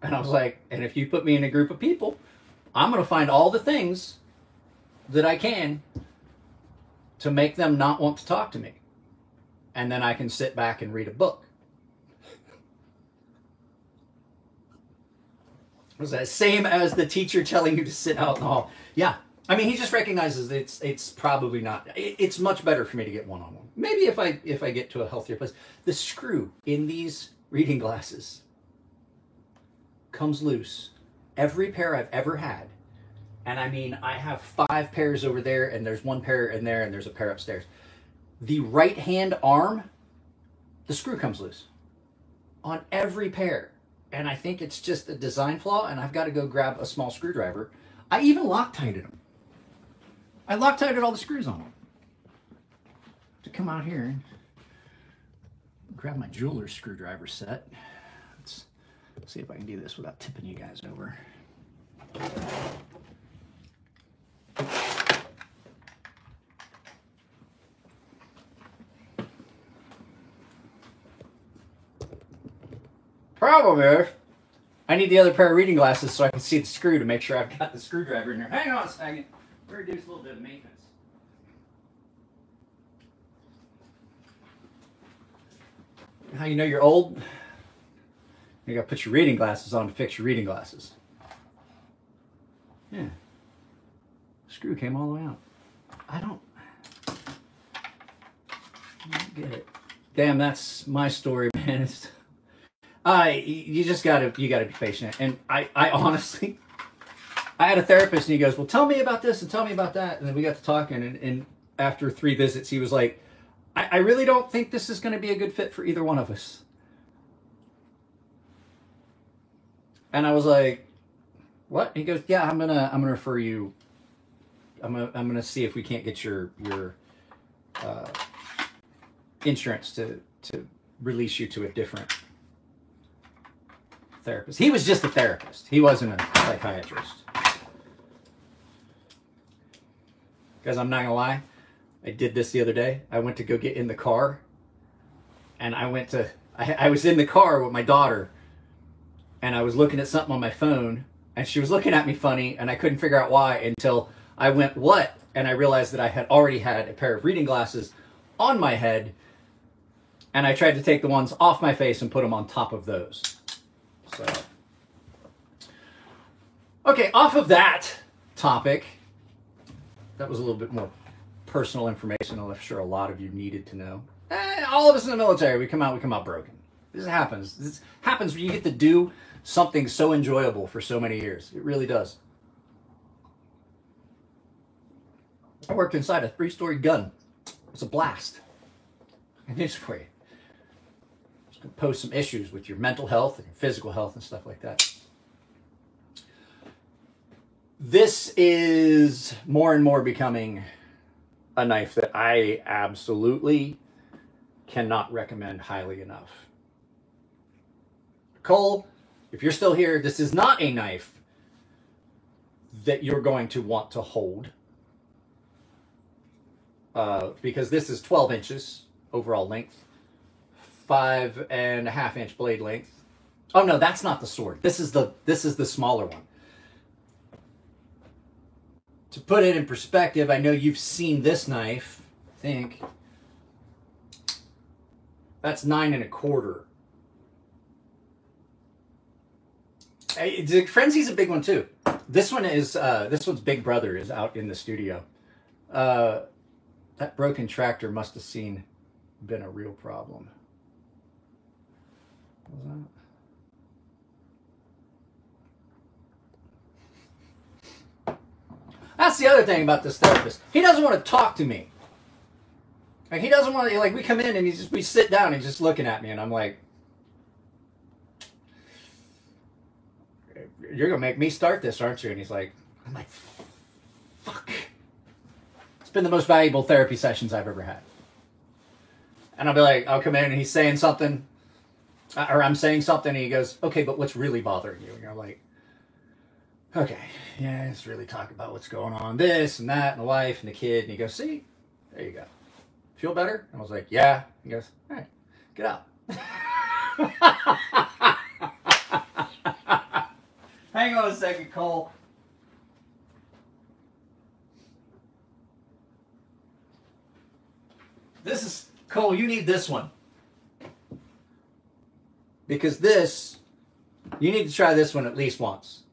And I was like, and if you put me in a group of people, I'm going to find all the things that I can to make them not want to talk to me. And then I can sit back and read a book. Was that same as the teacher telling you to sit out in the hall? Yeah. I mean, he just recognizes it's probably not. It's much better for me to get one-on-one. Maybe if I get to a healthier place. The screw in these reading glasses comes loose. Every pair I've ever had. And I mean, I have 5 pairs over there, and there's 1 pair in there, and there's a pair upstairs. The right hand arm, the screw comes loose on every pair. And I think it's just a design flaw, and I've got to go grab a small screwdriver. I even Loctited them. I Loctited all the screws on them. To come out here and grab my jeweler's screwdriver set. Let's see if I can do this without tipping you guys over. Problem is, I need the other pair of reading glasses so I can see the screw to make sure I've got the screwdriver in there. Hang on a second. We're going to do a little bit of maintenance. How you know you're old? You got to put your reading glasses on to fix your reading glasses. Yeah. Screw came all the way out. I don't get it. Damn, that's my story, man. You just gotta be patient. And I honestly, I had a therapist and he goes, well, tell me about this and tell me about that. And then we got to talking, and after 3 visits, he was like, I really don't think this is going to be a good fit for either one of us. And I was like, what? He goes, yeah, I'm gonna refer you. I'm gonna see if we can't get your insurance to release you to a different therapist. He was just a therapist. He wasn't a psychiatrist. Guys, I'm not gonna lie. I did this the other day. I went to go get in the car, and I was in the car with my daughter, and I was looking at something on my phone, and she was looking at me funny, and I couldn't figure out why until I went, what? And I realized that I had already had a pair of reading glasses on my head, and I tried to take the ones off my face and put them on top of those. So, okay, off of that topic, that was a little bit more personal information I'm sure a lot of you needed to know. All of us in the military, we come out broken. This happens. This happens when you get to do something so enjoyable for so many years. It really does. I worked inside a 3-story gun. It was a blast. And it's for you. It's going to pose some issues with your mental health and your physical health and stuff like that. This is more and more becoming a knife that I absolutely cannot recommend highly enough. Cole, if you're still here, this is not a knife that you're going to want to hold. Because this is 12 inches overall length, 5.5 inch blade length. Oh no, that's not the sword. This is the smaller one. To put it in perspective, I know you've seen this knife. I think that's 9 1/4. Frenzy's a big one too. This one's big brother is out in the studio. That broken tractor must have been a real problem. What was that? That's the other thing about this therapist. He doesn't want to talk to me. Like, he doesn't want to, like, we come in and we sit down and he's just looking at me and I'm like, you're going to make me start this, aren't you? And I'm like, fuck. It's been the most valuable therapy sessions I've ever had. And I'll come in and he's saying something, or I'm saying something and he goes, okay, but what's really bothering you? And you're like, okay, yeah, let's really talk about what's going on, this and that, and the wife and the kid. And he goes, see, there you go. Feel better? And I was like, yeah. He goes, all right, get out. Hang on a second, Cole. Cole, you need this one. Because you need to try this one at least once.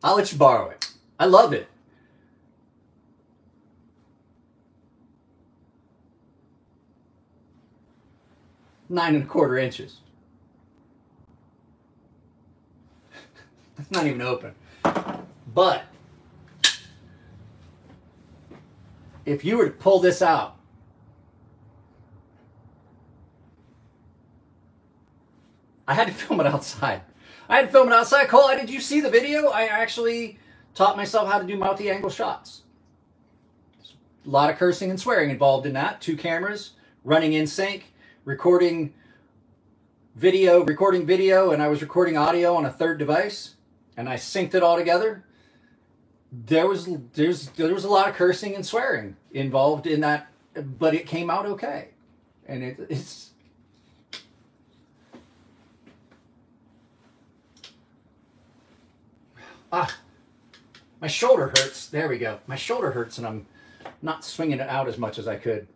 I'll let you borrow it. I love it. Nine 1/4 inches. It's not even open. But if you were to pull this out, I had to film it outside. Cole, did you see the video? I actually taught myself how to do multi-angle shots. A lot of cursing and swearing involved in that. 2 cameras, running in sync, recording video, and I was recording audio on a 3rd device, and I synced it all together. There was a lot of cursing and swearing involved in that, but it came out okay. And it's my shoulder hurts. There we go. My shoulder hurts and I'm not swinging it out as much as I could.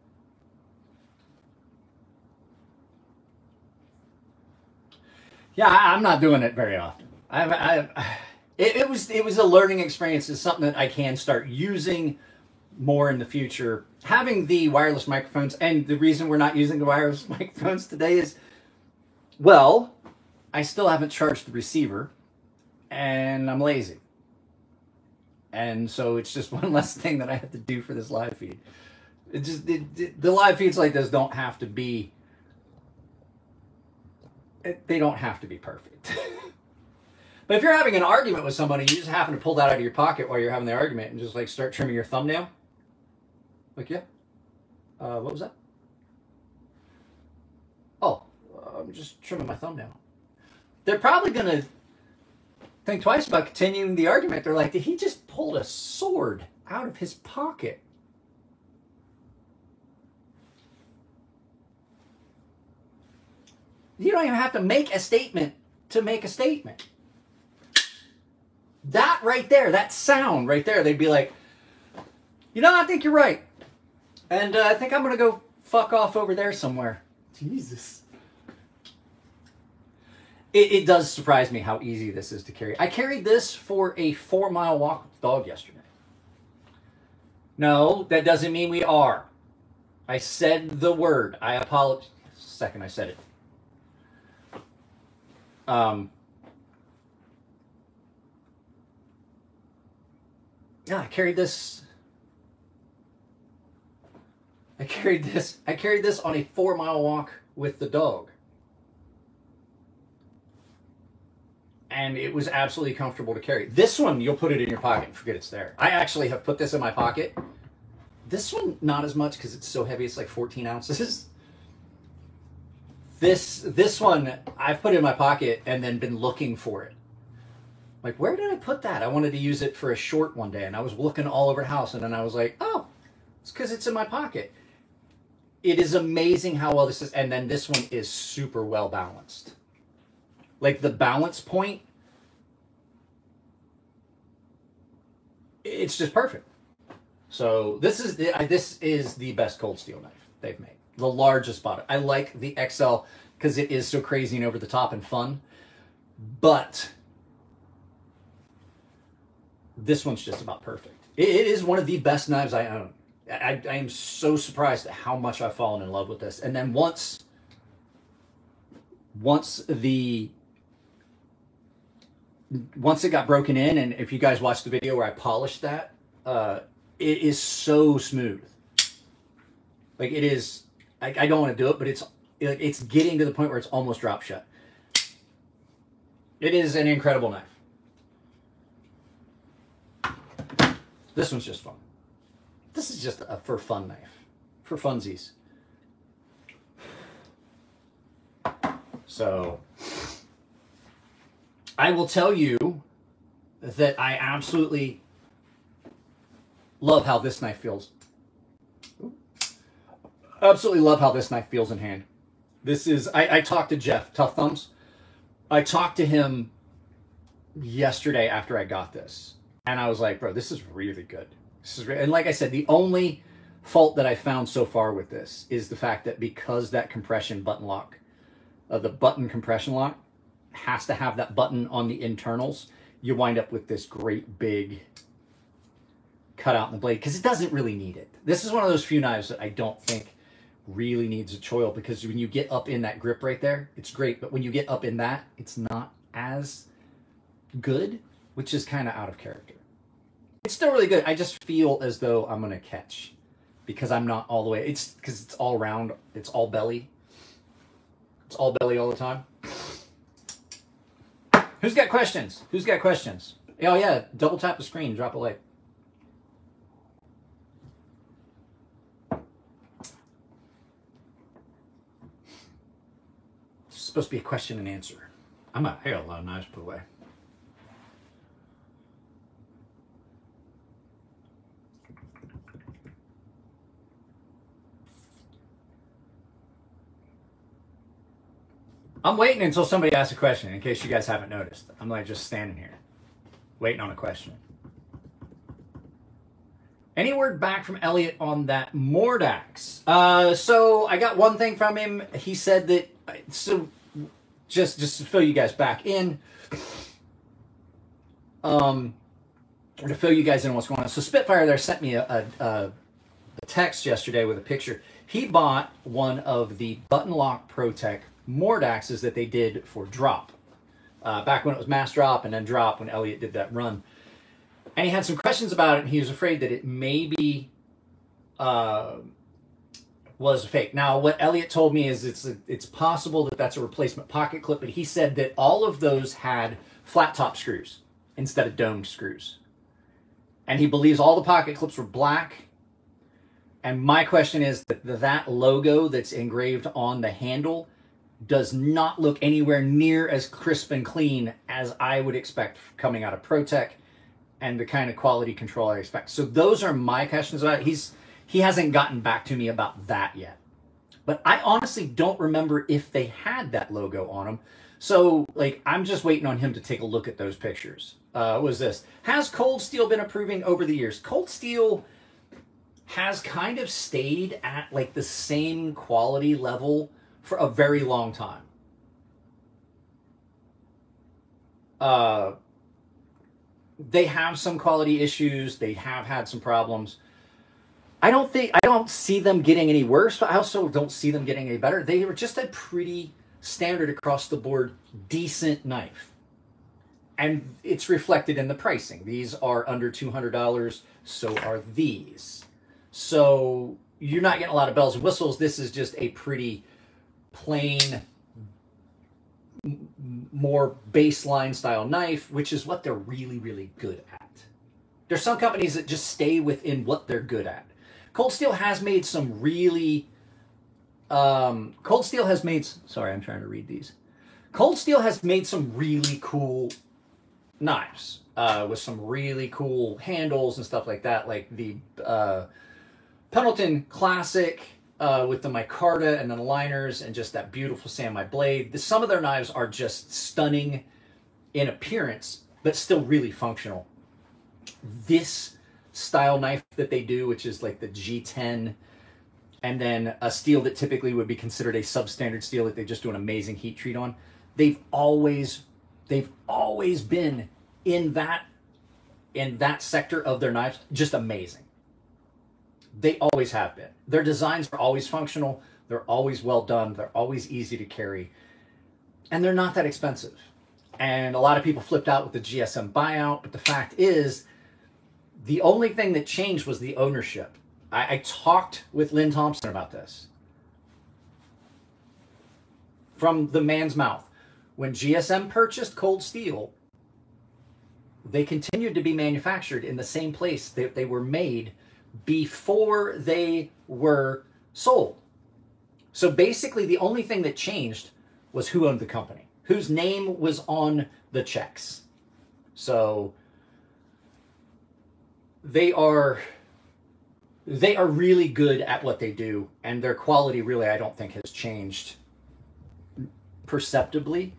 Yeah, I'm not doing it very often. It was a learning experience. It's something that I can start using more in the future. Having the wireless microphones, and the reason we're not using the wireless microphones today is, well, I still haven't charged the receiver, and I'm lazy. And so it's just one less thing that I have to do for this live feed. The live feeds like this don't have to be, they don't have to be perfect. But if you're having an argument with somebody, you just happen to pull that out of your pocket while you're having the argument and just like start trimming your thumbnail. Like, yeah. What was that? Oh, I'm just trimming my thumbnail. They're probably going to think twice about continuing the argument. They're like, did he just pull a sword out of his pocket? You don't even have to make a statement to make a statement. That right there, that sound right there, they'd be like, you know, I think you're right. And I think I'm going to go fuck off over there somewhere. Jesus. It does surprise me how easy this is to carry. I carried this for a 4-mile walk with the dog yesterday. No, that doesn't mean we are. I said the word. I apologize. The second I said it. Yeah, I carried this on a 4-mile walk with the dog. And it was absolutely comfortable to carry. This one, you'll put it in your pocket and forget it's there. I actually have put this in my pocket. This one, not as much because it's so heavy. It's like 14 ounces. This one, I've put in my pocket and then been looking for it. Like, where did I put that? I wanted to use it for a short one day, and I was looking all over the house, and then I was like, oh, it's because it's in my pocket. It is amazing how well this is, and then this one is super well balanced. Like, the balance point, it's just perfect. So this is the best Cold Steel knife they've made. The largest bottle. I like the XL because it is so crazy and over the top and fun, but this one's just about perfect. It is one of the best knives I own. I am so surprised at how much I've fallen in love with this. And then once it got broken in, and if you guys watched the video where I polished that, it is so smooth. Like, it is, I don't want to do it, but it's getting to the point where it's almost drop shut. It is an incredible knife. This one's just fun. This is just a for fun knife. For funsies. So, I will tell you that I absolutely love how this knife feels. Absolutely love how this knife feels in hand. This is, I talked to Jeff, Tough Thumbs. I talked to him yesterday after I got this. And I was like, bro, this is really good. And like I said, the only fault that I found so far with this is the fact that because that compression button lock, the button compression lock has to have that button on the internals, you wind up with this great big cutout in the blade because it doesn't really need it. This is one of those few knives that I don't think really needs a choil, because when you get up in that grip right there, it's great. But when you get up in that, it's not as good, which is kind of out of character. It's still really good. I just feel as though I'm going to catch because I'm not all the way. It's because it's all round. It's all belly. It's all belly all the time. Who's got questions? Who's got questions? Oh, yeah. Double tap the screen. Drop a like. It's supposed to be a question and answer. I got a lot of knives put away. I'm waiting until somebody asks a question, in case you guys haven't noticed. I'm like just standing here, waiting on a question. Any word back from Elliot on that Mordax? So I got one thing from him. He said that, so just to fill you guys back in, to fill you guys in on what's going on. So Spitfire there sent me a text yesterday with a picture. He bought one of the Button Lock ProTech Mordaxes that they did for drop. Back when it was mass drop and then drop, when Elliot did that run. And he had some questions about it, and he was afraid that it maybe was fake. Now, what Elliot told me is it's possible that that's a replacement pocket clip, but he said that all of those had flat top screws instead of domed screws. And he believes all the pocket clips were black. And my question is that logo that's engraved on the handle does not look anywhere near as crisp and clean as I would expect coming out of ProTech and the kind of quality control I expect. So those are my questions about it. He hasn't gotten back to me about that yet. But I honestly don't remember if they had that logo on them. So, like, I'm just waiting on him to take a look at those pictures. What was this? Has Cold Steel been improving over the years? Cold Steel has kind of stayed at, like, the same quality level for a very long time. They have some quality issues. They have had some problems. I don't see them getting any worse, but I also don't see them getting any better. They were just a pretty standard across the board, decent knife. And it's reflected in the pricing. These are under $200, so are these. So you're not getting a lot of bells and whistles. This is just a pretty plain, more baseline style knife, which is what they're really, really good at. There's some companies that just stay within what they're good at. Cold Steel has made some really... Cold Steel has made... Sorry, I'm trying to read these. Cold Steel has made some really cool knives with some really cool handles and stuff like that, like the Pendleton Classic with the micarta and the liners and just that beautiful samurai blade. Some of their knives are just stunning in appearance, but still really functional. This style knife that they do, which is like the G10, and then a steel that typically would be considered a substandard steel that they just do an amazing heat treat on, they've always been in that sector of their knives just amazing. They always have been. Their designs are always functional. They're always well done. They're always easy to carry. And they're not that expensive. And a lot of people flipped out with the GSM buyout, but the fact is, the only thing that changed was the ownership. I talked with Lynn Thompson about this. From the man's mouth. When GSM purchased Cold Steel, they continued to be manufactured in the same place that they were made before they were sold. So basically the only thing that changed was who owned the company, whose name was on the checks. So they are really good at what they do, and their quality really, I don't think, has changed perceptibly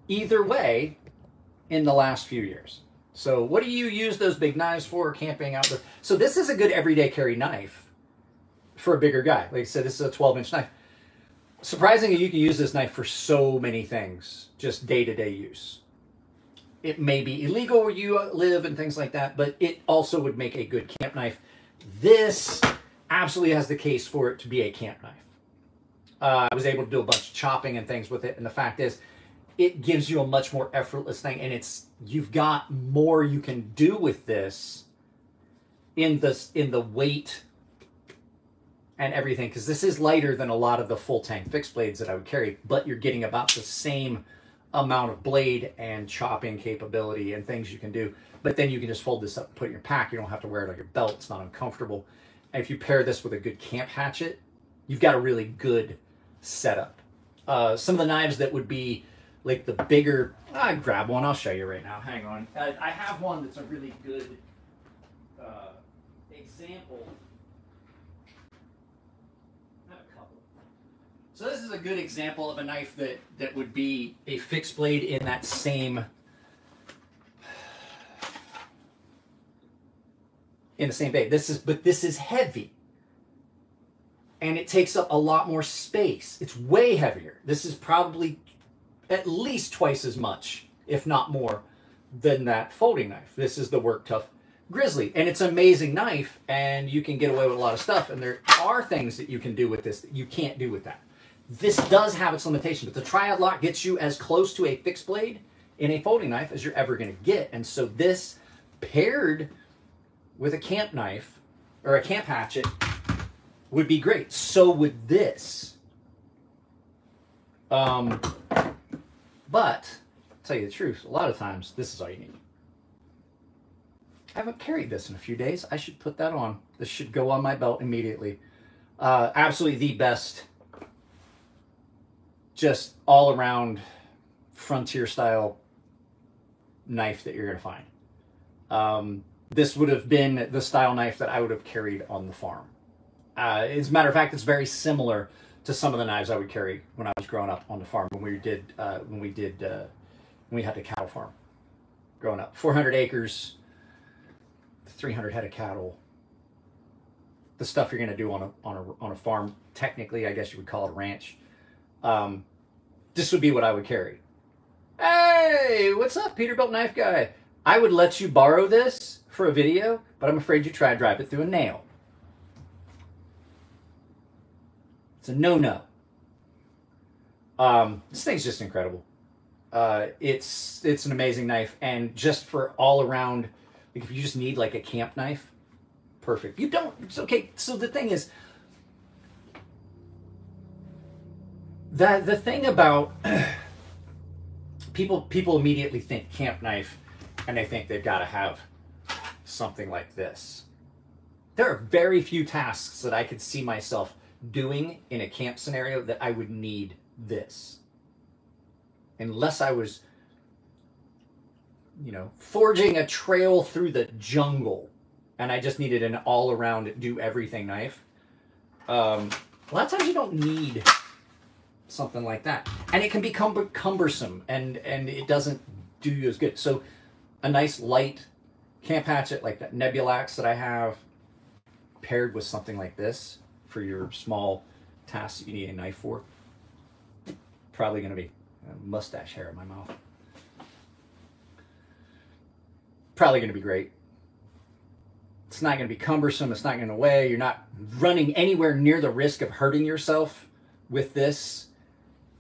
either way in the last few years. So what do you use those big knives for? Camping out there. So this is a good everyday carry knife for a bigger guy. Like I said, this is a 12-inch knife. Surprisingly, you can use this knife for so many things, just day-to-day use. It may be illegal where you live and things like that, but it also would make a good camp knife. This absolutely has the case for it to be a camp knife. I was able to do a bunch of chopping and things with it, and the fact is, it gives you a much more effortless thing, and you've got more you can do with this in the weight and everything, because this is lighter than a lot of the full tank fixed blades that I would carry, but you're getting about the same amount of blade and chopping capability and things you can do. But then you can just fold this up and put it in your pack. You don't have to wear it on your belt. It's not uncomfortable. And if you pair this with a good camp hatchet, you've got a really good setup. Some of the knives that would be like the bigger, I grab one, I'll show you right now, hang on. I have one that's a really good example. I have a couple. So this is a good example of a knife that would be a fixed blade in that same, in the same bay. But this is heavy. And it takes up a lot more space. It's way heavier. This is probably at least twice as much, if not more, than that folding knife. This is the Work Tough Grizzly. And it's an amazing knife, and you can get away with a lot of stuff. And there are things that you can do with this that you can't do with that. This does have its limitations, but the Triad Lock gets you as close to a fixed blade in a folding knife as you're ever going to get. And so this, paired with a camp knife, or a camp hatchet, would be great. So would this. But, to tell you the truth, a lot of times, this is all you need. I haven't carried this in a few days. I should put that on. This should go on my belt immediately. Absolutely the best, just all-around frontier-style knife that you're going to find. This would have been the style knife that I would have carried on the farm. As a matter of fact, it's very similar to some of the knives I would carry when I was growing up on the farm, when we had the cattle farm growing up. 400 acres, 300 head of cattle. The stuff you're going to do on a farm, technically, I guess you would call it a ranch. This would be what I would carry. Hey, what's up, Peterbilt Knife Guy? I would let you borrow this for a video, but I'm afraid you try to drive it through a nail. It's a no-no. This thing's just incredible. It's an amazing knife, and just for all around, like if you just need like a camp knife, perfect. You don't. It's okay. So the thing is that the thing about people immediately think camp knife, and they think they've got to have something like this. There are very few tasks that I could see myself doing in a camp scenario that I would need this. Unless I was, forging a trail through the jungle and I just needed an all-around do-everything knife. A lot of times you don't need something like that. And it can be cumbersome and it doesn't do you as good. So a nice light camp hatchet like that Nebulax that I have, paired with something like this for your small tasks that you need a knife for, probably going to be a mustache hair in my mouth. Probably going to be great. It's not going to be cumbersome. It's not going to weigh. You're not running anywhere near the risk of hurting yourself with this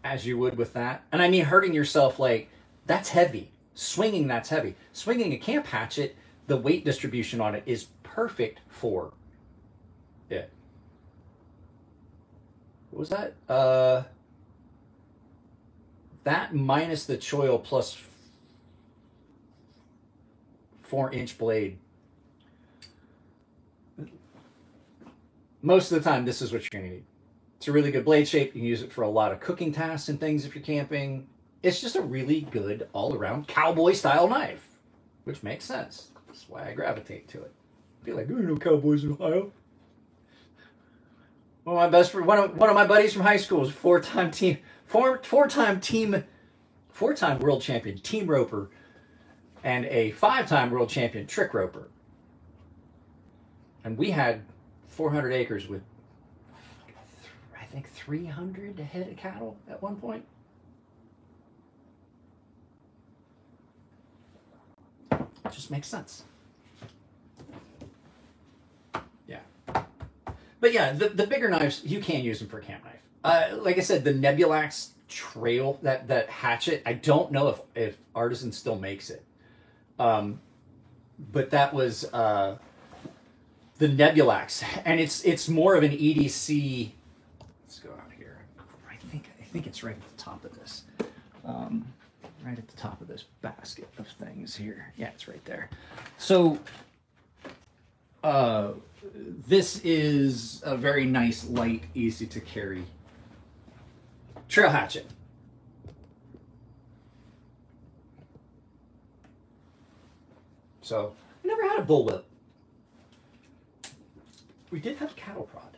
as you would with that. And I mean hurting yourself like, that's heavy. Swinging, that's heavy. Swinging a camp hatchet, the weight distribution on it is perfect for it. What was that? That minus the choil plus 4-inch blade. Most of the time, this is what you're going to need. It's a really good blade shape. You can use it for a lot of cooking tasks and things if you're camping. It's just a really good all-around cowboy-style knife, which makes sense. That's why I gravitate to it. I feel like, there ain't no cowboys in Ohio. One of my buddies from high school is four-time world champion team roper and a 5-time world champion trick roper. And we had 400 acres with, I think, 300 head of cattle at one point. It just makes sense. Yeah. But yeah, the bigger knives, you can use them for a camp knife. Like I said, the Nebulax trail, that hatchet, I don't know if Artisan still makes it. But that was the Nebulax, and it's more of an EDC. Let's go out here. I think it's right at the top of this. Right at the top of this basket of things here. Yeah, it's right there. So this is a very nice, light, easy to carry trail hatchet. So I never had a bullwhip. We did have a cattle prod.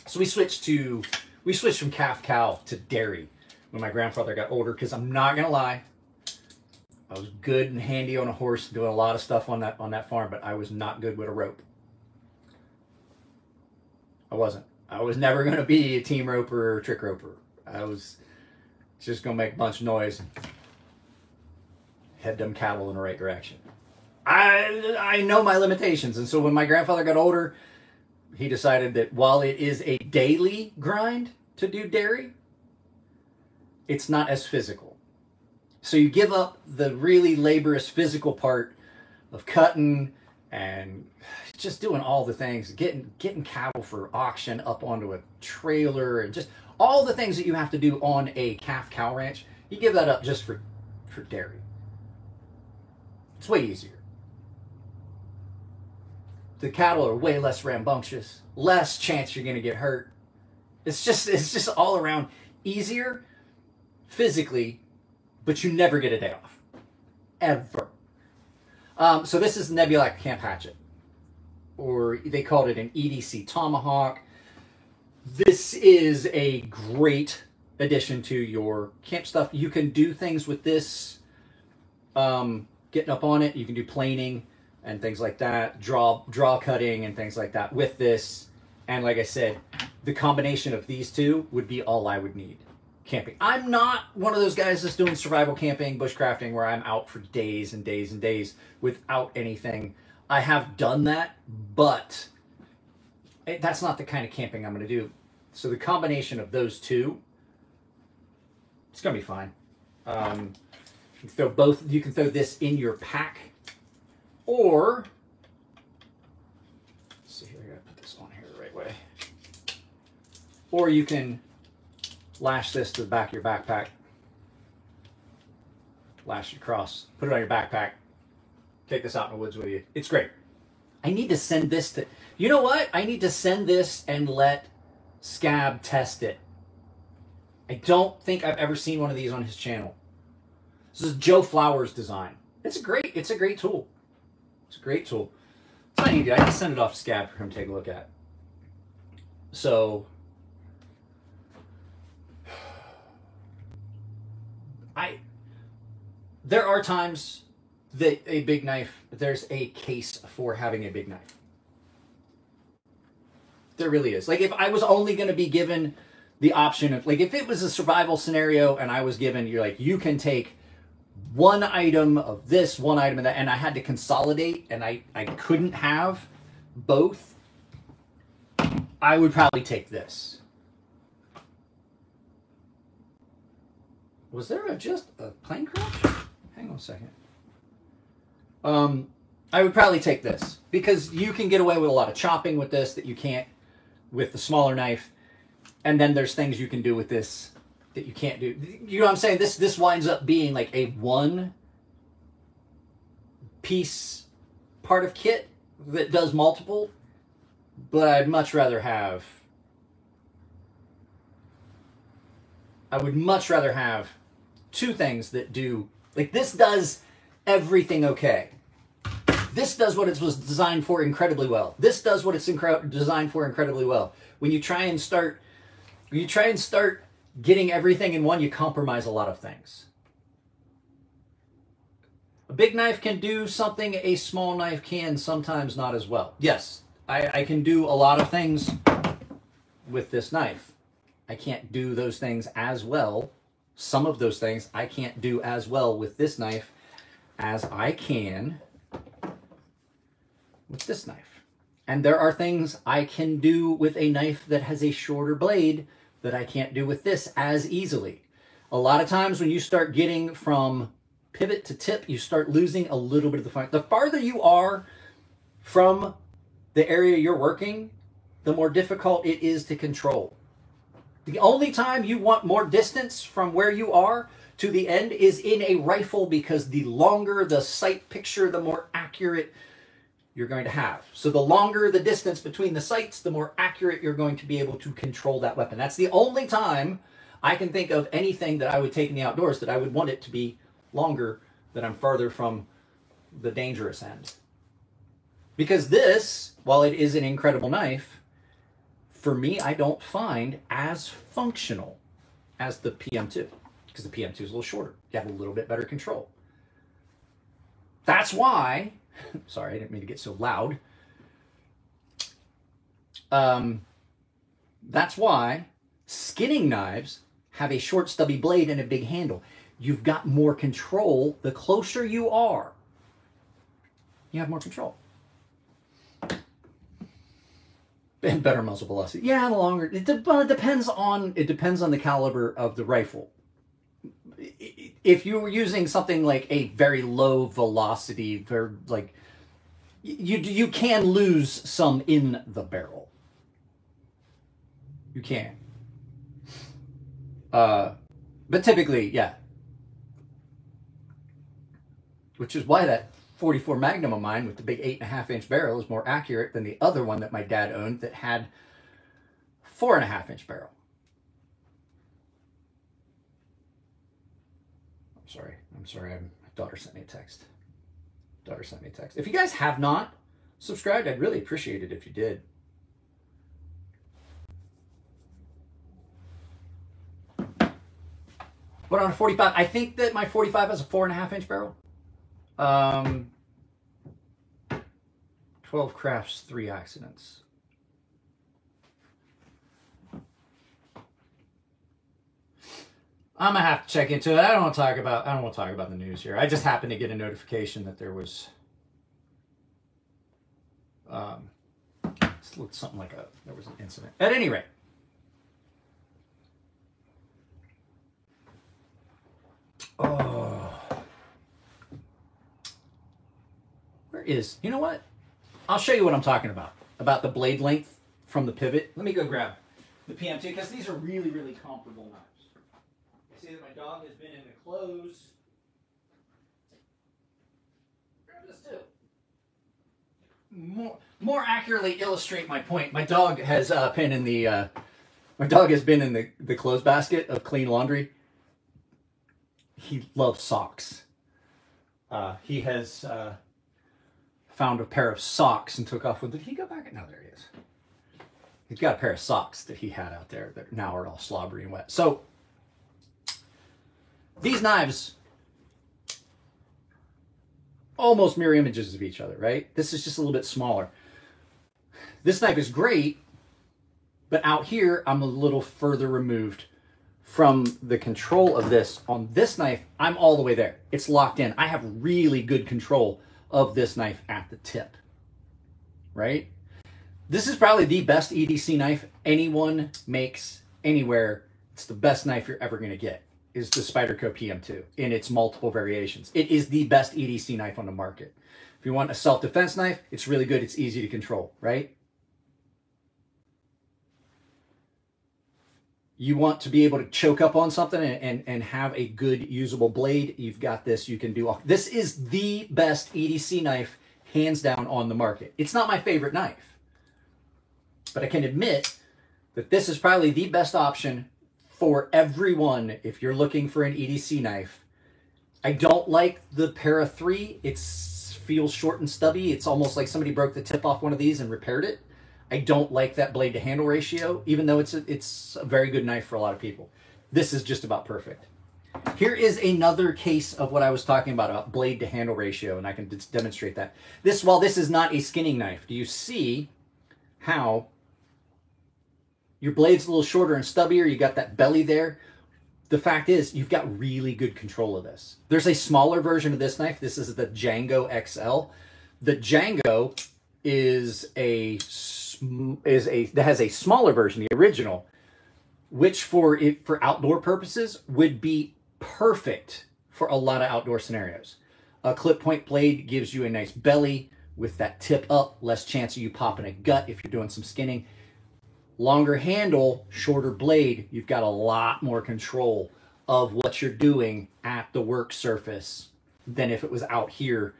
So we switched from calf cow to dairy when my grandfather got older, because I'm not gonna lie, I was good and handy on a horse, doing a lot of stuff on that farm, but I was not good with a rope. I wasn't. I was never gonna be a team roper or trick roper. I was just gonna make a bunch of noise and head them cattle in the right direction. I know my limitations, and so when my grandfather got older, he decided that while it is a daily grind to do dairy, it's not as physical. So you give up the really laborious physical part of cutting and just doing all the things, getting cattle for auction up onto a trailer, and just all the things that you have to do on a calf cow ranch. You give that up just for dairy. It's way easier. The cattle are way less rambunctious, less chance you're going to get hurt. It's just all around easier physically, but you never get a day off. Ever. So this is the Nebulax Camp Hatchet, or they called it an EDC Tomahawk. This is a great addition to your camp stuff. You can do things with this, getting up on it. You can do planing and things like that, draw cutting and things like that with this. And like I said, the combination of these two would be all I would need camping. I'm not one of those guys that's doing survival camping, bushcrafting, where I'm out for days and days and days without anything. I have done that, but that's not the kind of camping I'm going to do. So the combination of those two It's gonna be fine. You can throw both. You can throw this in your pack, or let's see here. I gotta put this on here the right way. Or you can lash this to the back of your backpack. Lash it across. Put it on your backpack. Take this out in the woods with you. It's great. I need to send this to. You know what? I need to send this and let Scab test it. I don't think I've ever seen one of these on his channel. This is Joe Flowers' design. It's a great tool. It's a great tool. It's not easy. I can send it off to Scab for him to take a look at. So there are times that a big knife, there's a case for having a big knife. There really is. Like if I was only going to be given the option of, like if it was a survival scenario and I was given, you're like, you can take one item of this, one item of that, and I had to consolidate and I couldn't have both, I would probably take this. Was there just a plane crash? Hang on a second. I would probably take this because you can get away with a lot of chopping with this that you can't with the smaller knife. And then there's things you can do with this that you can't do. You know what I'm saying? This winds up being like a one piece part of kit that does multiple, but I would much rather have two things that do, like this does everything okay. This does what it was designed for incredibly well. This does what it's designed for incredibly well. When you try and start getting everything in one, you compromise a lot of things. A big knife can do something a small knife can sometimes not as well. Yes, I can do a lot of things with this knife. I can't do those things as well. Some of those things I can't do as well with this knife as I can with this knife. And there are things I can do with a knife that has a shorter blade that I can't do with this as easily. A lot of times when you start getting from pivot to tip, you start losing a little bit of the fun. The farther you are from the area you're working, the more difficult it is to control. The only time you want more distance from where you are to the end is in a rifle, because the longer the sight picture, the more accurate you're going to have. So the longer the distance between the sights, the more accurate you're going to be able to control that weapon. That's the only time I can think of anything that I would take in the outdoors that I would want it to be longer, that I'm farther from the dangerous end. Because this, while it is an incredible knife, for me, I don't find as functional as the PM2, because the PM2 is a little shorter. You have a little bit better control. That's why, sorry, I didn't mean to get so loud. That's why skinning knives have a short stubby blade and a big handle. You've got more control. The closer you are, you have more control. And better muzzle velocity. Yeah, the longer. It depends on the caliber of the rifle. If you were using something like a very low velocity, very like you can lose some in the barrel. You can. But typically, yeah. Which is why that 44 Magnum of mine with the big 8.5-inch barrel is more accurate than the other one that my dad owned that had 4.5-inch barrel. I'm sorry. My daughter sent me a text. If you guys have not subscribed, I'd really appreciate it if you did. But on a 45, I think that my 45 has a 4.5-inch barrel. 12 crafts, 3 accidents. I'm gonna have to check into it. I don't want to talk about the news here. I just happened to get a notification that there was it looked something like there was an incident. At any rate, is, you know what? I'll show you what I'm talking about the blade length from the pivot. Let me go grab the PM2 because these are really, really comparable knives. I see that my dog has been in the clothes. Grab this too. More accurately illustrate my point. My dog has been in the the clothes basket of clean laundry. He loves socks. He has found a pair of socks and took off with it. Did he go back? No, there he is. He's got a pair of socks that he had out there that now are all slobbery and wet. So these knives almost mirror images of each other, right? This is just a little bit smaller. This knife is great, but out here, I'm a little further removed from the control of this. On this knife, I'm all the way there. It's locked in. I have really good control of this knife at the tip, right? This is probably the best EDC knife anyone makes anywhere. It's the best knife you're ever going to get, is the Spyderco PM2 in its multiple variations. It is the best EDC knife on the market. If you want a self-defense knife, it's really good. It's easy to control, right? You want to be able to choke up on something and have a good usable blade, you've got this. You can do all. This is the best EDC knife, hands down, on the market. It's not my favorite knife, but I can admit that this is probably the best option for everyone if you're looking for an EDC knife. I don't like the Para 3. It feels short and stubby. It's almost like somebody broke the tip off one of these and repaired it. I don't like that blade to handle ratio, even though it's a very good knife for a lot of people. This is just about perfect. Here is another case of what I was talking about blade to handle ratio, and I can demonstrate that. While this is not a skinning knife, do you see how your blade's a little shorter and stubbier? You got that belly there. The fact is, you've got really good control of this. There's a smaller version of this knife. This is the Django XL. The Django that has a smaller version, the original, which for outdoor purposes would be perfect for a lot of outdoor scenarios. A clip point blade gives you a nice belly with that tip up, less chance of you popping a gut if you're doing some skinning. Longer handle, shorter blade, you've got a lot more control of what you're doing at the work surface than if it was out here.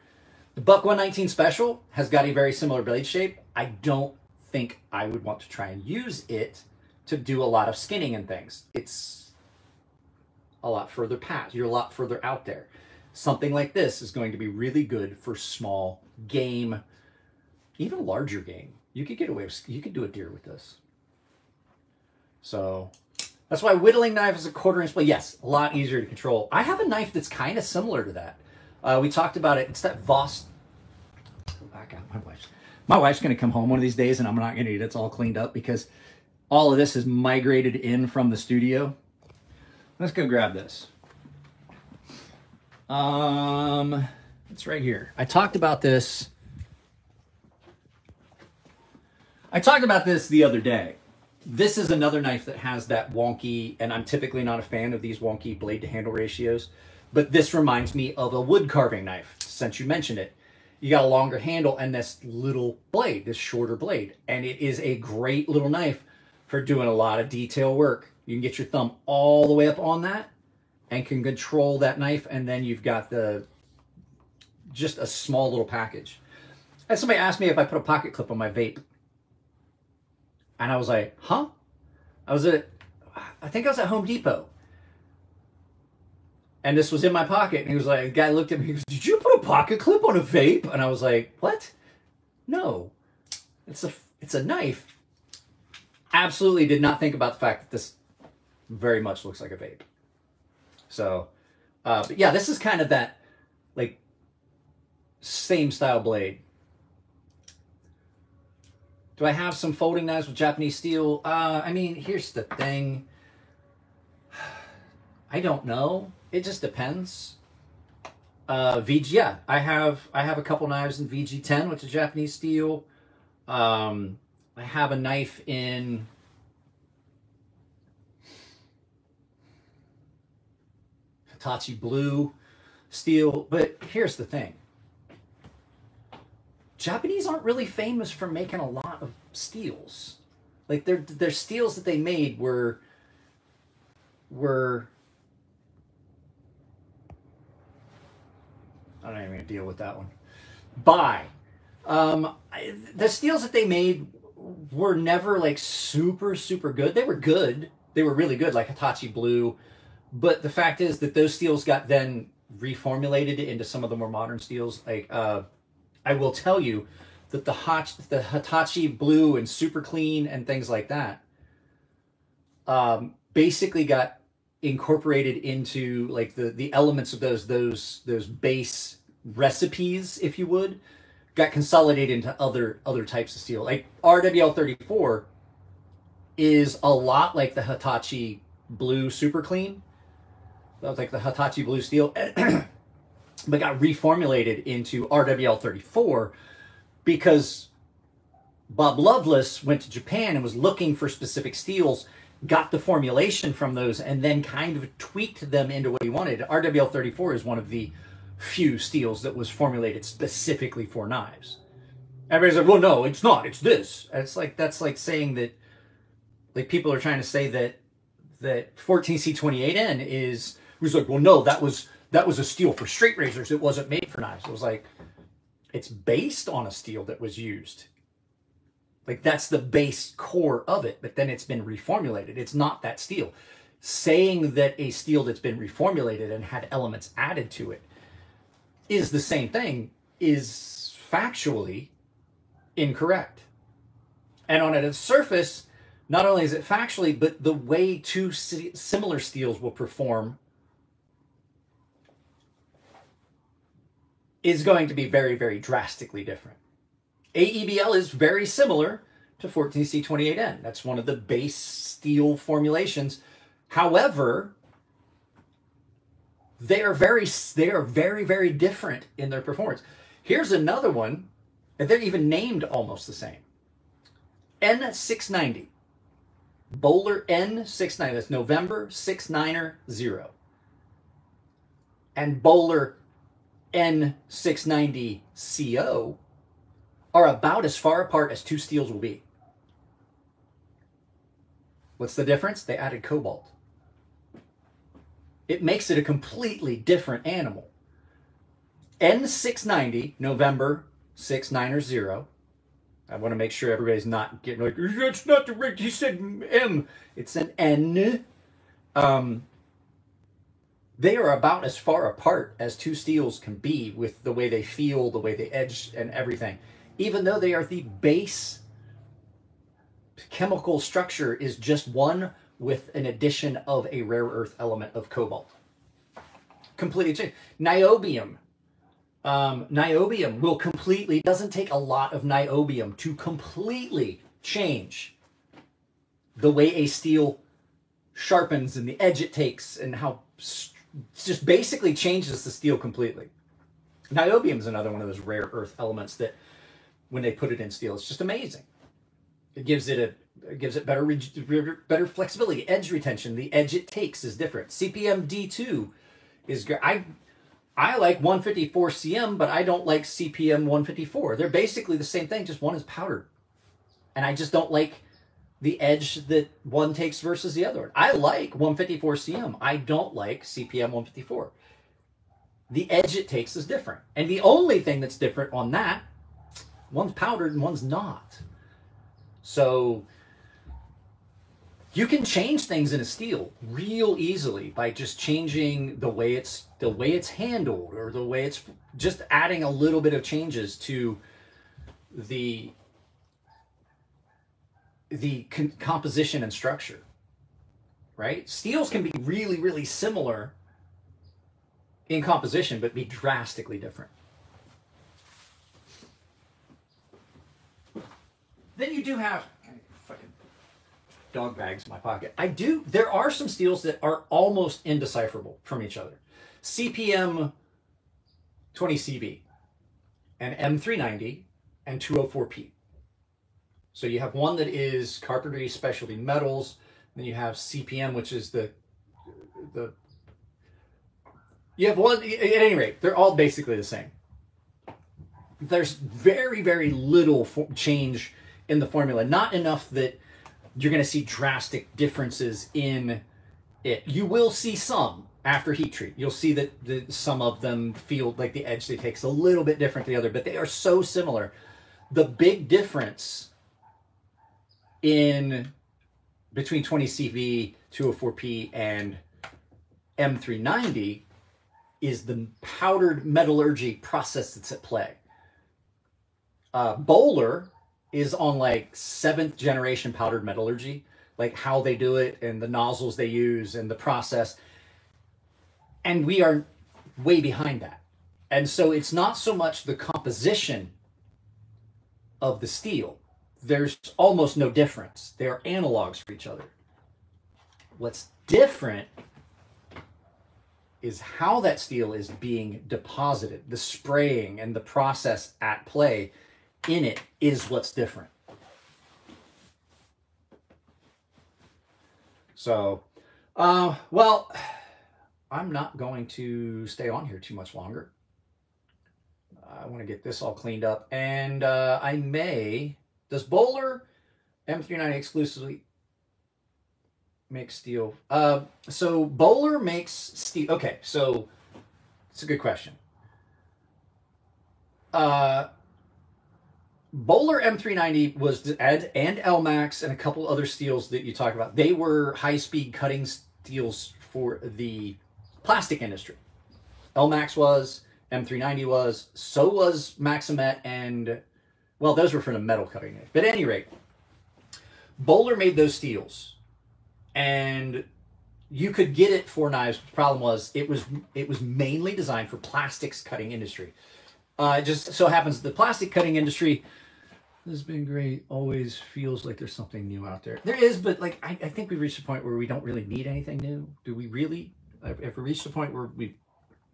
The Buck 119 Special has got a very similar blade shape. I don't think I would want to try and use it to do a lot of skinning and things. It's a lot further past. You're a lot further out there. Something like this is going to be really good for small game, even larger game. You could get away with, you could do a deer with this. So that's why whittling knife is a 1/4 inch blade. Yes, a lot easier to control. I have a knife that's kind of similar to that. We talked about it. It's that Voss. Go back out. My wife's going to come home one of these days, and I'm not going to eat it. It's all cleaned up because all of this is migrated in from the studio. Let's go grab this. It's right here. I talked about this the other day. This is another knife that has that wonky, and I'm typically not a fan of these wonky blade to handle ratios, but this reminds me of a wood carving knife, since you mentioned it. You got a longer handle and this little blade, this shorter blade, and it is a great little knife for doing a lot of detail work. You can get your thumb all the way up on that and can control that knife, and then you've got just a small little package. And somebody asked me if I put a pocket clip on my vape. And I was like, huh? I think I was at Home Depot. And this was in my pocket. And he was like, the guy looked at me, he goes, did you put a pocket clip on a vape? And I was like, what? No. It's a knife. Absolutely did not think about the fact that this very much looks like a vape. So, but yeah, this is kind of that, like, same style blade. Do I have some folding knives with Japanese steel? I mean, here's the thing. I don't know. It just depends. VG, yeah, I have a couple knives in VG10, which is Japanese steel. I have a knife in Hitachi blue steel. But here's the thing. Japanese aren't really famous for making a lot of steels. Like their steels that they made were I don't even deal with that one. The steels that they made were never like super good. They were good. They were really good, like Hitachi Blue. But the fact is that those steels got then reformulated into some of the more modern steels. Like I will tell you that the Hitachi Blue and Super Clean and things like that basically got incorporated into like the elements of those base recipes, if you would, got consolidated into other types of steel. Like RWL34 is a lot like the Hitachi Blue Super Clean. That was like the Hitachi Blue steel, but got reformulated into RWL34 because Bob Loveless went to Japan and was looking for specific steels, got the formulation from those, and then kind of tweaked them into what he wanted. RWL34 is one of the few steels that was formulated specifically for knives. Everybody's like, well, no, it's not. It's this. And it's like, that's like saying that, like people are trying to say that 14C28N is, who's like, well, no, that was a steel for straight razors. It wasn't made for knives. It was like, it's based on a steel that was used. Like that's the base core of it, but then it's been reformulated. It's not that steel. Saying that a steel that's been reformulated and had elements added to it is the same thing is factually incorrect. And on its surface, not only is it factually, but the way two similar steels will perform is going to be very, very drastically different. AEBL is very similar to 14C28N. That's one of the base steel formulations. However, they are very, very different in their performance. Here's another one, and they're even named almost the same. N690. Bowler N690. That's November 690. And Bowler N690CO are about as far apart as two steels will be. What's the difference? They added cobalt. It makes it a completely different animal. N690, November 690. I want to make sure everybody's not getting like, that's not the right, he said M. It's an N. They are about as far apart as two steels can be with the way they feel, the way they edge, and everything. Even though they are the base chemical structure is just one with an addition of a rare earth element of cobalt. Completely changed. Niobium. Niobium will completely, doesn't take a lot of niobium to completely change the way a steel sharpens and the edge it takes and how just basically changes the steel completely. Niobium is another one of those rare earth elements that when they put it in steel, it's just amazing. It gives it better flexibility, edge retention. The edge it takes is different. CPM D2 is great. I like 154 CM, but I don't like CPM 154. They're basically the same thing, just one is powdered. And I just don't like the edge that one takes versus the other. I like 154 CM. I don't like CPM 154. The edge it takes is different. And the only thing that's different on that, one's powdered and one's not. So you can change things in a steel real easily by just changing the way it's handled, or the way it's just adding a little bit of changes to the composition and structure, right? Steels can be really, really similar in composition, but be drastically different. Then you do have fucking dog bags in my pocket. There are some steels that are almost indecipherable from each other. CPM 20CB and M390 and 204P. So you have one that is Carpentry Specialty Metals, then you have CPM, which is you have one, at any rate, they're all basically the same. there's very, very little change in the formula. Not enough that you're going to see drastic differences in it. You will see some after heat treat. You'll see that some of them feel like the edge they take is a little bit different than the other, but they are so similar. The big difference in between 20CV, 204P, and M390 is the powdered metallurgy process that's at play. Böhler is on like 7th generation powdered metallurgy, like how they do it and the nozzles they use and the process. And we are way behind that. And so it's not so much the composition of the steel. There's almost no difference. They are analogs for each other. What's different is how that steel is being deposited. The spraying and the process at play in it is what's different. So, well, I'm not going to stay on here too much longer. I want to get this all cleaned up. And I may... Does Böhler M390 exclusively make steel? So Böhler makes steel. Okay, so it's a good question. Böhler M390 was, and Elmax and a couple other steels that you talk about, they were high-speed cutting steels for the plastic industry. Elmax was, M390 was, so was Maximet, and, well, those were for the metal cutting. But at any rate, Böhler made those steels, and you could get it for knives. The problem was it was mainly designed for plastics cutting industry. It just so happens the plastic cutting industry has been great. Always feels like there's something new out there. There is, but like I think we've reached a point where we don't really need anything new. Do we really? Have we reached a point where we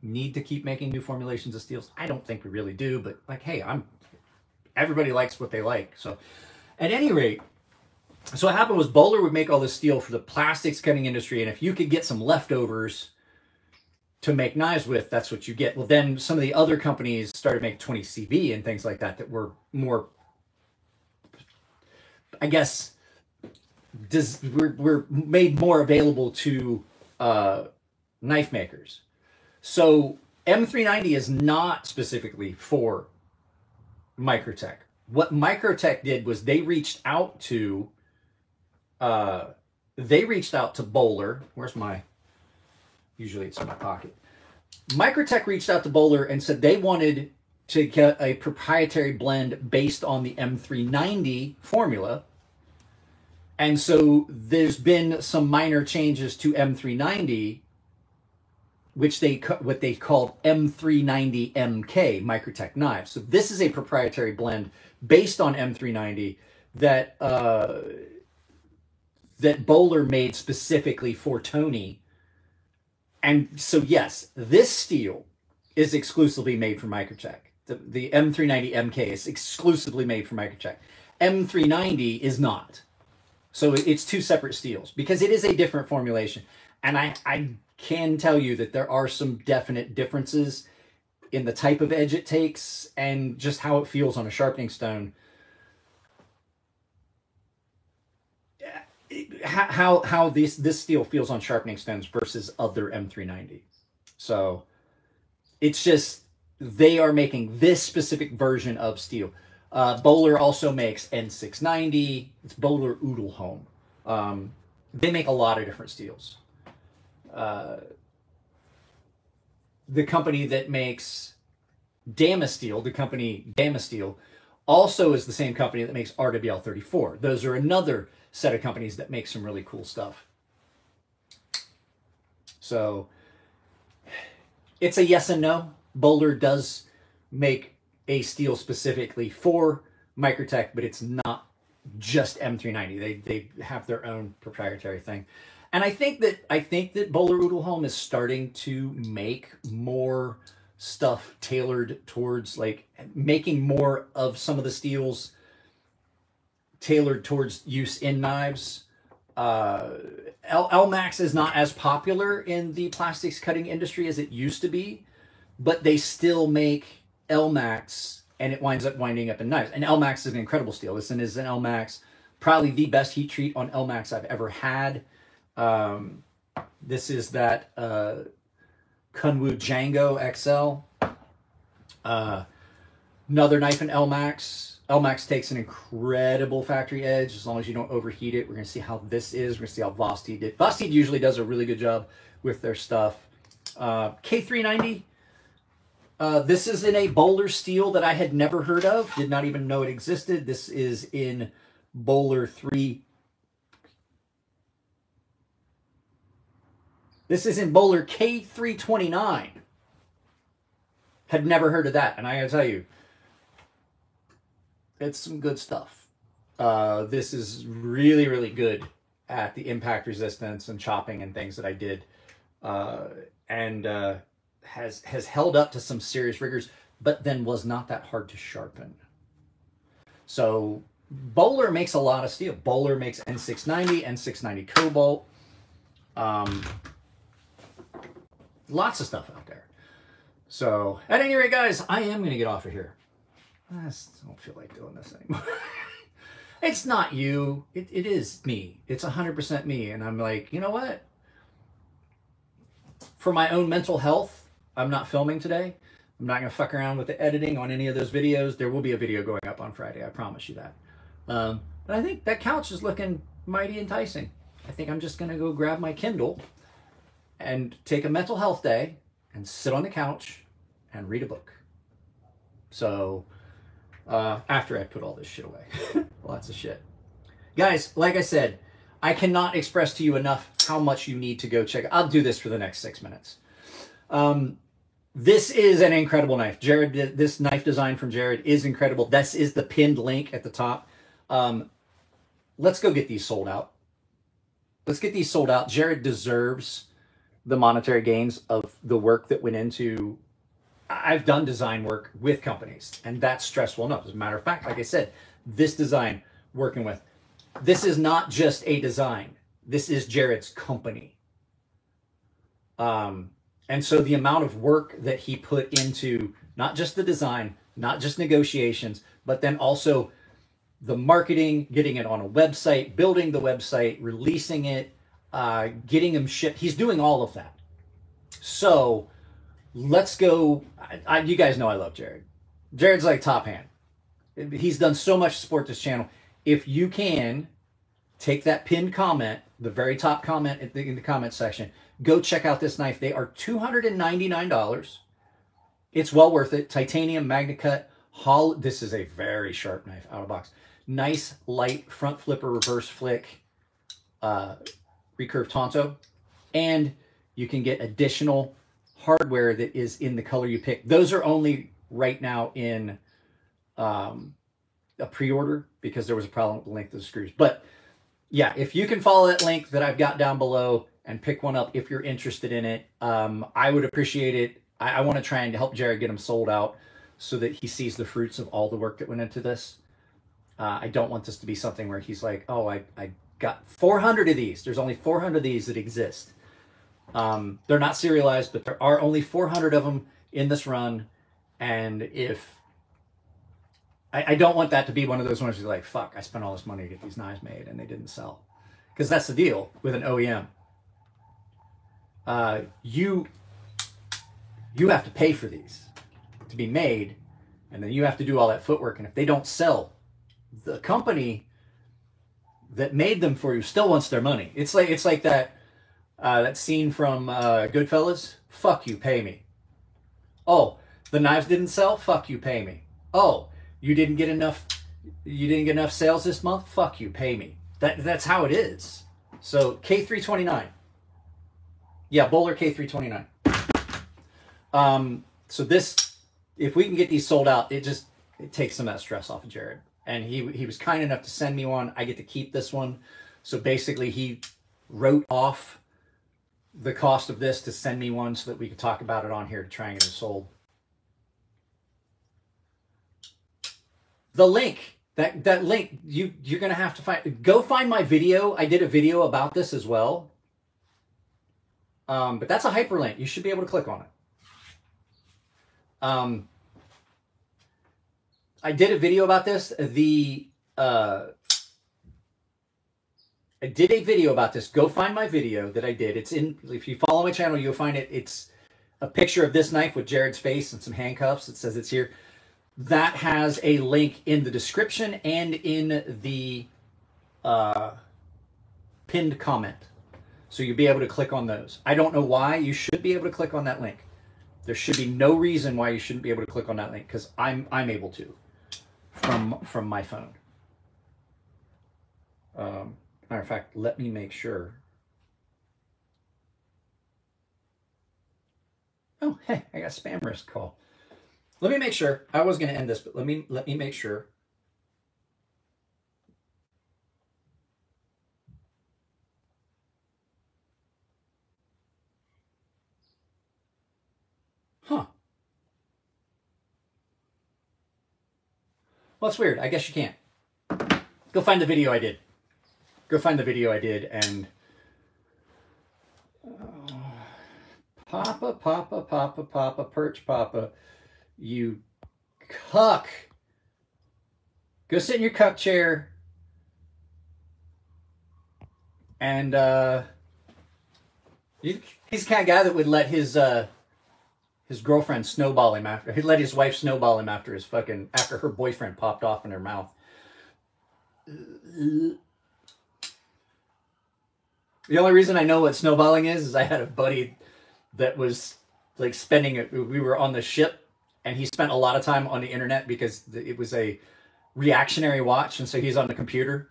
need to keep making new formulations of steels? I don't think we really do. But like, hey, everybody likes what they like. So, at any rate, so what happened was Böhler would make all this steel for the plastics cutting industry, and if you could get some leftovers to make knives with, that's what you get. Well, then some of the other companies started making 20CV and things like that were more, I guess, were made more available to knife makers. So M390 is not specifically for Microtech. What Microtech did was they reached out to Böhler. Where's my? Usually it's in my pocket. Microtech reached out to Böhler and said they wanted to get a proprietary blend based on the M390 formula. And so there's been some minor changes to M390, which what they called M390MK Microtech knives. So this is a proprietary blend based on M390 that Böhler made specifically for Tony. And so yes, this steel is exclusively made for Microtech. The M390MK is exclusively made for Microtech. M390 is not. So it's two separate steels because it is a different formulation. And I can tell you that there are some definite differences in the type of edge it takes and just how it feels on a sharpening stone. How this steel feels on sharpening stones versus other M390. So it's just they are making this specific version of steel. Böhler also makes N690. It's Böhler Udelholm. They make a lot of different steels. The company that makes Damasteel, the company Damasteel, also is the same company that makes RWL34. Those are another set of companies that make some really cool stuff. So it's a yes and no. Böhler does make a steel specifically for Microtech, but it's not just M390. They have their own proprietary thing. And I think that Böhler Udelholm is starting to make more stuff tailored towards like making more of some of the steels tailored towards use in knives. Elmax is not as popular in the plastics cutting industry as it used to be, but they still make Elmax and it winds up winding up in knives. And Elmax is an incredible steel. This is an Elmax, probably the best heat treat on Elmax I've ever had. This is that Kunwu Django XL. Another knife in Elmax. Elmax takes an incredible factory edge as long as you don't overheat it. We're going to see how this is. We're going to see how Vosteed did. Vosteed usually does a really good job with their stuff. K390. This is in a Bowler steel that I had never heard of. Did not even know it existed. This is in Bowler 3. This is in Bowler K329. Had never heard of that. And I gotta tell you, it's some good stuff. This is really, really good at the impact resistance and chopping and things that I did. And has held up to some serious rigors, but then was not that hard to sharpen. So Bowler makes a lot of steel. Bowler makes N690, N690 Cobalt. Lots of stuff out there. So at any rate, guys, I am going to get off of here. I just don't feel like doing this anymore. It's not you. It is me. It's 100% me. And I'm like, you know what? For my own mental health, I'm not filming today. I'm not going to fuck around with the editing on any of those videos. There will be a video going up on Friday. I promise you that. But I think that couch is looking mighty enticing. I think I'm just going to go grab my Kindle and take a mental health day and sit on the couch and read a book. So after I put all this shit away. Lots of shit. Guys, like I said, I cannot express to you enough how much you need to go check. I'll do this for the next 6 minutes. This is an incredible knife. Jared, this knife design from Jared is incredible. This is the pinned link at the top. Let's go get these sold out. Let's get these sold out. Jared deserves the monetary gains of the work that went into. I've done design work with companies, and that's stressful enough. As a matter of fact, like I said, this design working with, this is not just a design. This is Jared's company. And so the amount of work that he put into not just the design, not just negotiations, but then also the marketing, getting it on a website, building the website, releasing it, getting him shipped. He's doing all of that. So let's go. You guys know I love Jared. Jared's like top hand. He's done so much to support this channel. If you can take that pinned comment, the very top comment in the comment section, go check out this knife. They are $299. It's well worth it. Titanium, MagnaCut, this is a very sharp knife out of box. Nice, light front flipper, reverse flick, recurve Tonto. And you can get additional hardware that is in the color you pick. Those are only right now in a pre-order because there was a problem with the length of the screws. But yeah, if you can follow that link that I've got down below and pick one up if you're interested in it, I would appreciate it. I want to try and help Jared get them sold out so that he sees the fruits of all the work that went into this. I don't want this to be something where he's like, oh, I got 400 of these. There's only 400 of these that exist. They're not serialized, but there are only 400 of them in this run. And if I don't want that to be one of those ones where you're like, fuck, I spent all this money to get these knives made and they didn't sell. Because that's the deal with an OEM. You have to pay for these to be made, and then you have to do all that footwork. And if they don't sell, the company that made them for you still wants their money. It's like that that scene from Goodfellas. Fuck you, pay me. Oh, the knives didn't sell. Fuck you, pay me. Oh, you didn't get enough sales this month. Fuck you, pay me. That's how it is. So K329. Yeah, Bowler K329. So this, if we can get these sold out, it takes some of that stress off of Jared. And he was kind enough to send me one. I get to keep this one. So basically he wrote off the cost of this to send me one so that we could talk about it on here to try and get it sold. The link, that link, you're going to have to go find my video. I did a video about this as well. But that's a hyperlink. You should be able to click on it. I did a video about this. I did a video about this. Go find my video that I did. It's in, if you follow my channel, you'll find it. It's a picture of this knife with Jared's face and some handcuffs. It says it's here. That has a link in the description and in the pinned comment. So you'll be able to click on those. I don't know why. You should be able to click on that link. There should be no reason why you shouldn't be able to click on that link, because I'm able to from my phone. Matter of fact, let me make sure. Oh, hey, I got a spam risk call. Let me make sure. I was going to end this, but let me make sure. Huh. Well, it's weird. I guess you can't. Go find the video I did. Go find the video I did, and Papa, Papa, Papa, Papa, Perch Papa, you cuck. Go sit in your cuck chair, and he's the kind of guy that would let his girlfriend snowball him after, he'd let his wife snowball him after after her boyfriend popped off in her mouth. The only reason I know what snowballing is I had a buddy that was like spending it. We were on the ship, and he spent a lot of time on the internet because it was a reactionary watch, and so he's on the computer.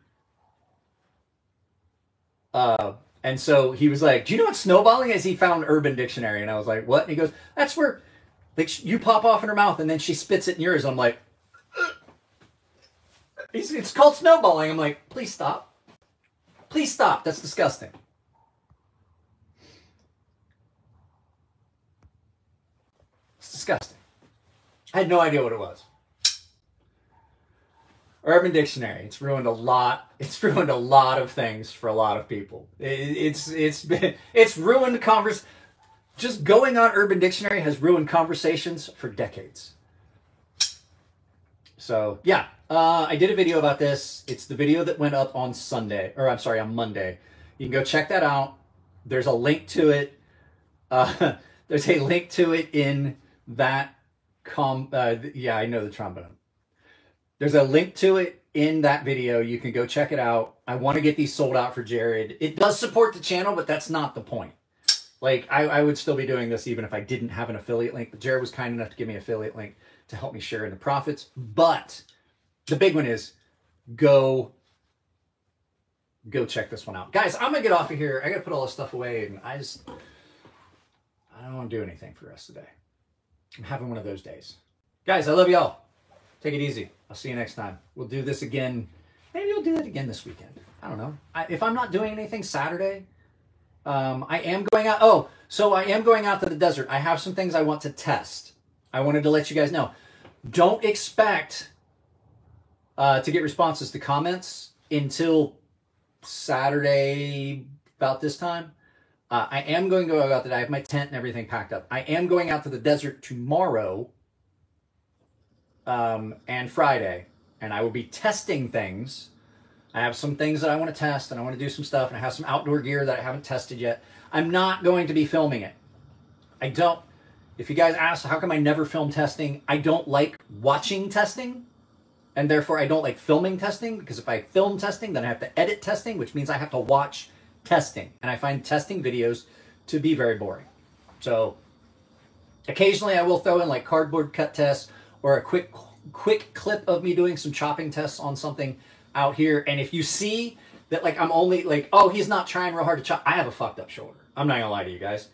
And so he was like, "Do you know what snowballing is?" He found Urban Dictionary, and I was like, "What?" And he goes, "That's where like you pop off in her mouth, and then she spits it in yours." I'm like, "It's called snowballing." I'm like, "Please stop. Please stop. That's disgusting." It's disgusting. I had no idea what it was. Urban Dictionary. It's ruined a lot. It's ruined a lot of things for a lot of people. It's ruined just going on Urban Dictionary has ruined conversations for decades. So yeah, I did a video about this. It's the video that went up on on Monday. You can go check that out. There's a link to it. There's a link to it in that yeah, I know the trombone. There's a link to it in that video. You can go check it out. I want to get these sold out for Jared. It does support the channel, but that's not the point. Like, I would still be doing this even if I didn't have an affiliate link. But Jared was kind enough to give me an affiliate link to help me share in the profits. But the big one is go check this one out. Guys, I'm going to get off of here. I got to put all this stuff away, and I don't want to do anything for the rest of the day. I'm having one of those days. Guys, I love y'all. Take it easy. I'll see you next time. We'll do this again. Maybe we'll do that again this weekend. I don't know. If I'm not doing anything Saturday, I am going out. Oh, so I am going out to the desert. I have some things I want to test. I wanted to let you guys know. Don't expect to get responses to comments until Saturday about this time. I am going to go out there. I have my tent and everything packed up. I am going out to the desert tomorrow and Friday, and I will be testing things. I have some things that I want to test, and I want to do some stuff, and I have some outdoor gear that I haven't tested yet. I'm not going to be filming it. I don't. If you guys ask, how come I never film testing? I don't like watching testing, and therefore I don't like filming testing, because if I film testing, then I have to edit testing, which means I have to watch testing, and I find testing videos to be very boring. So occasionally I will throw in like cardboard cut tests or a quick clip of me doing some chopping tests on something out here. And if you see that, like, I'm only like, oh, he's not trying real hard to chop, I have a fucked up shoulder. I'm not gonna lie to you guys.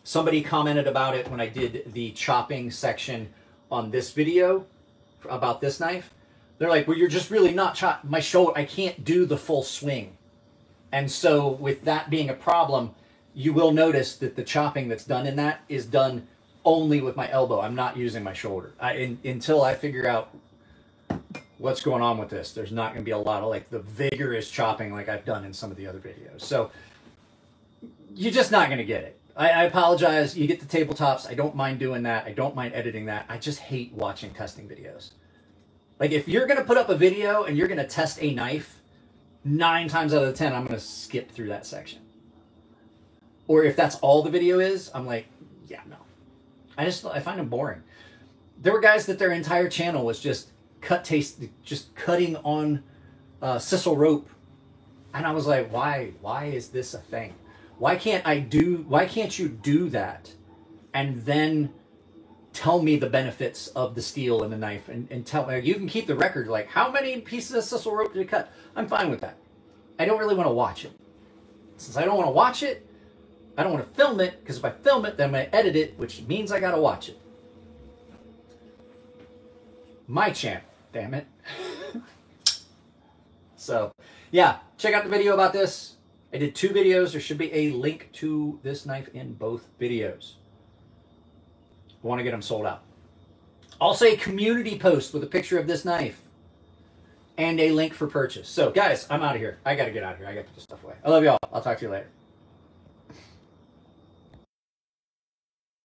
Somebody commented about it when I did the chopping section on this video about this knife. They're like, well, you're just really not chopping my shoulder. I can't do the full swing. And so with that being a problem, you will notice that the chopping that's done in that is done only with my elbow. I'm not using my shoulder. Until I figure out what's going on with this, there's not going to be a lot of like the vigorous chopping like I've done in some of the other videos. So you're just not going to get it. I apologize. You get the tabletops. I don't mind doing that. I don't mind editing that. I just hate watching testing videos. Like if you're going to put up a video and you're going to test a knife, 9 times out of 10, I'm going to skip through that section. Or if that's all the video is, I'm like, yeah, no. I find them boring. There were guys that their entire channel was just cutting on sisal rope. And I was like, why is this a thing? Why can't you do that and then tell me the benefits of the steel and the knife and tell me, you can keep the record, like how many pieces of sisal rope did you cut? I'm fine with that. I don't really want to watch it. Since I don't want to watch it, I don't want to film it, because if I film it, then I'm going to edit it, which means I got to watch it. My channel, damn it. So, yeah, check out the video about this. I did 2 videos. There should be a link to this knife in both videos. I want to get them sold out. Also a community post with a picture of this knife and a link for purchase. So, guys, I'm out of here. I got to get out of here. I got to put this stuff away. I love y'all. I'll talk to you later.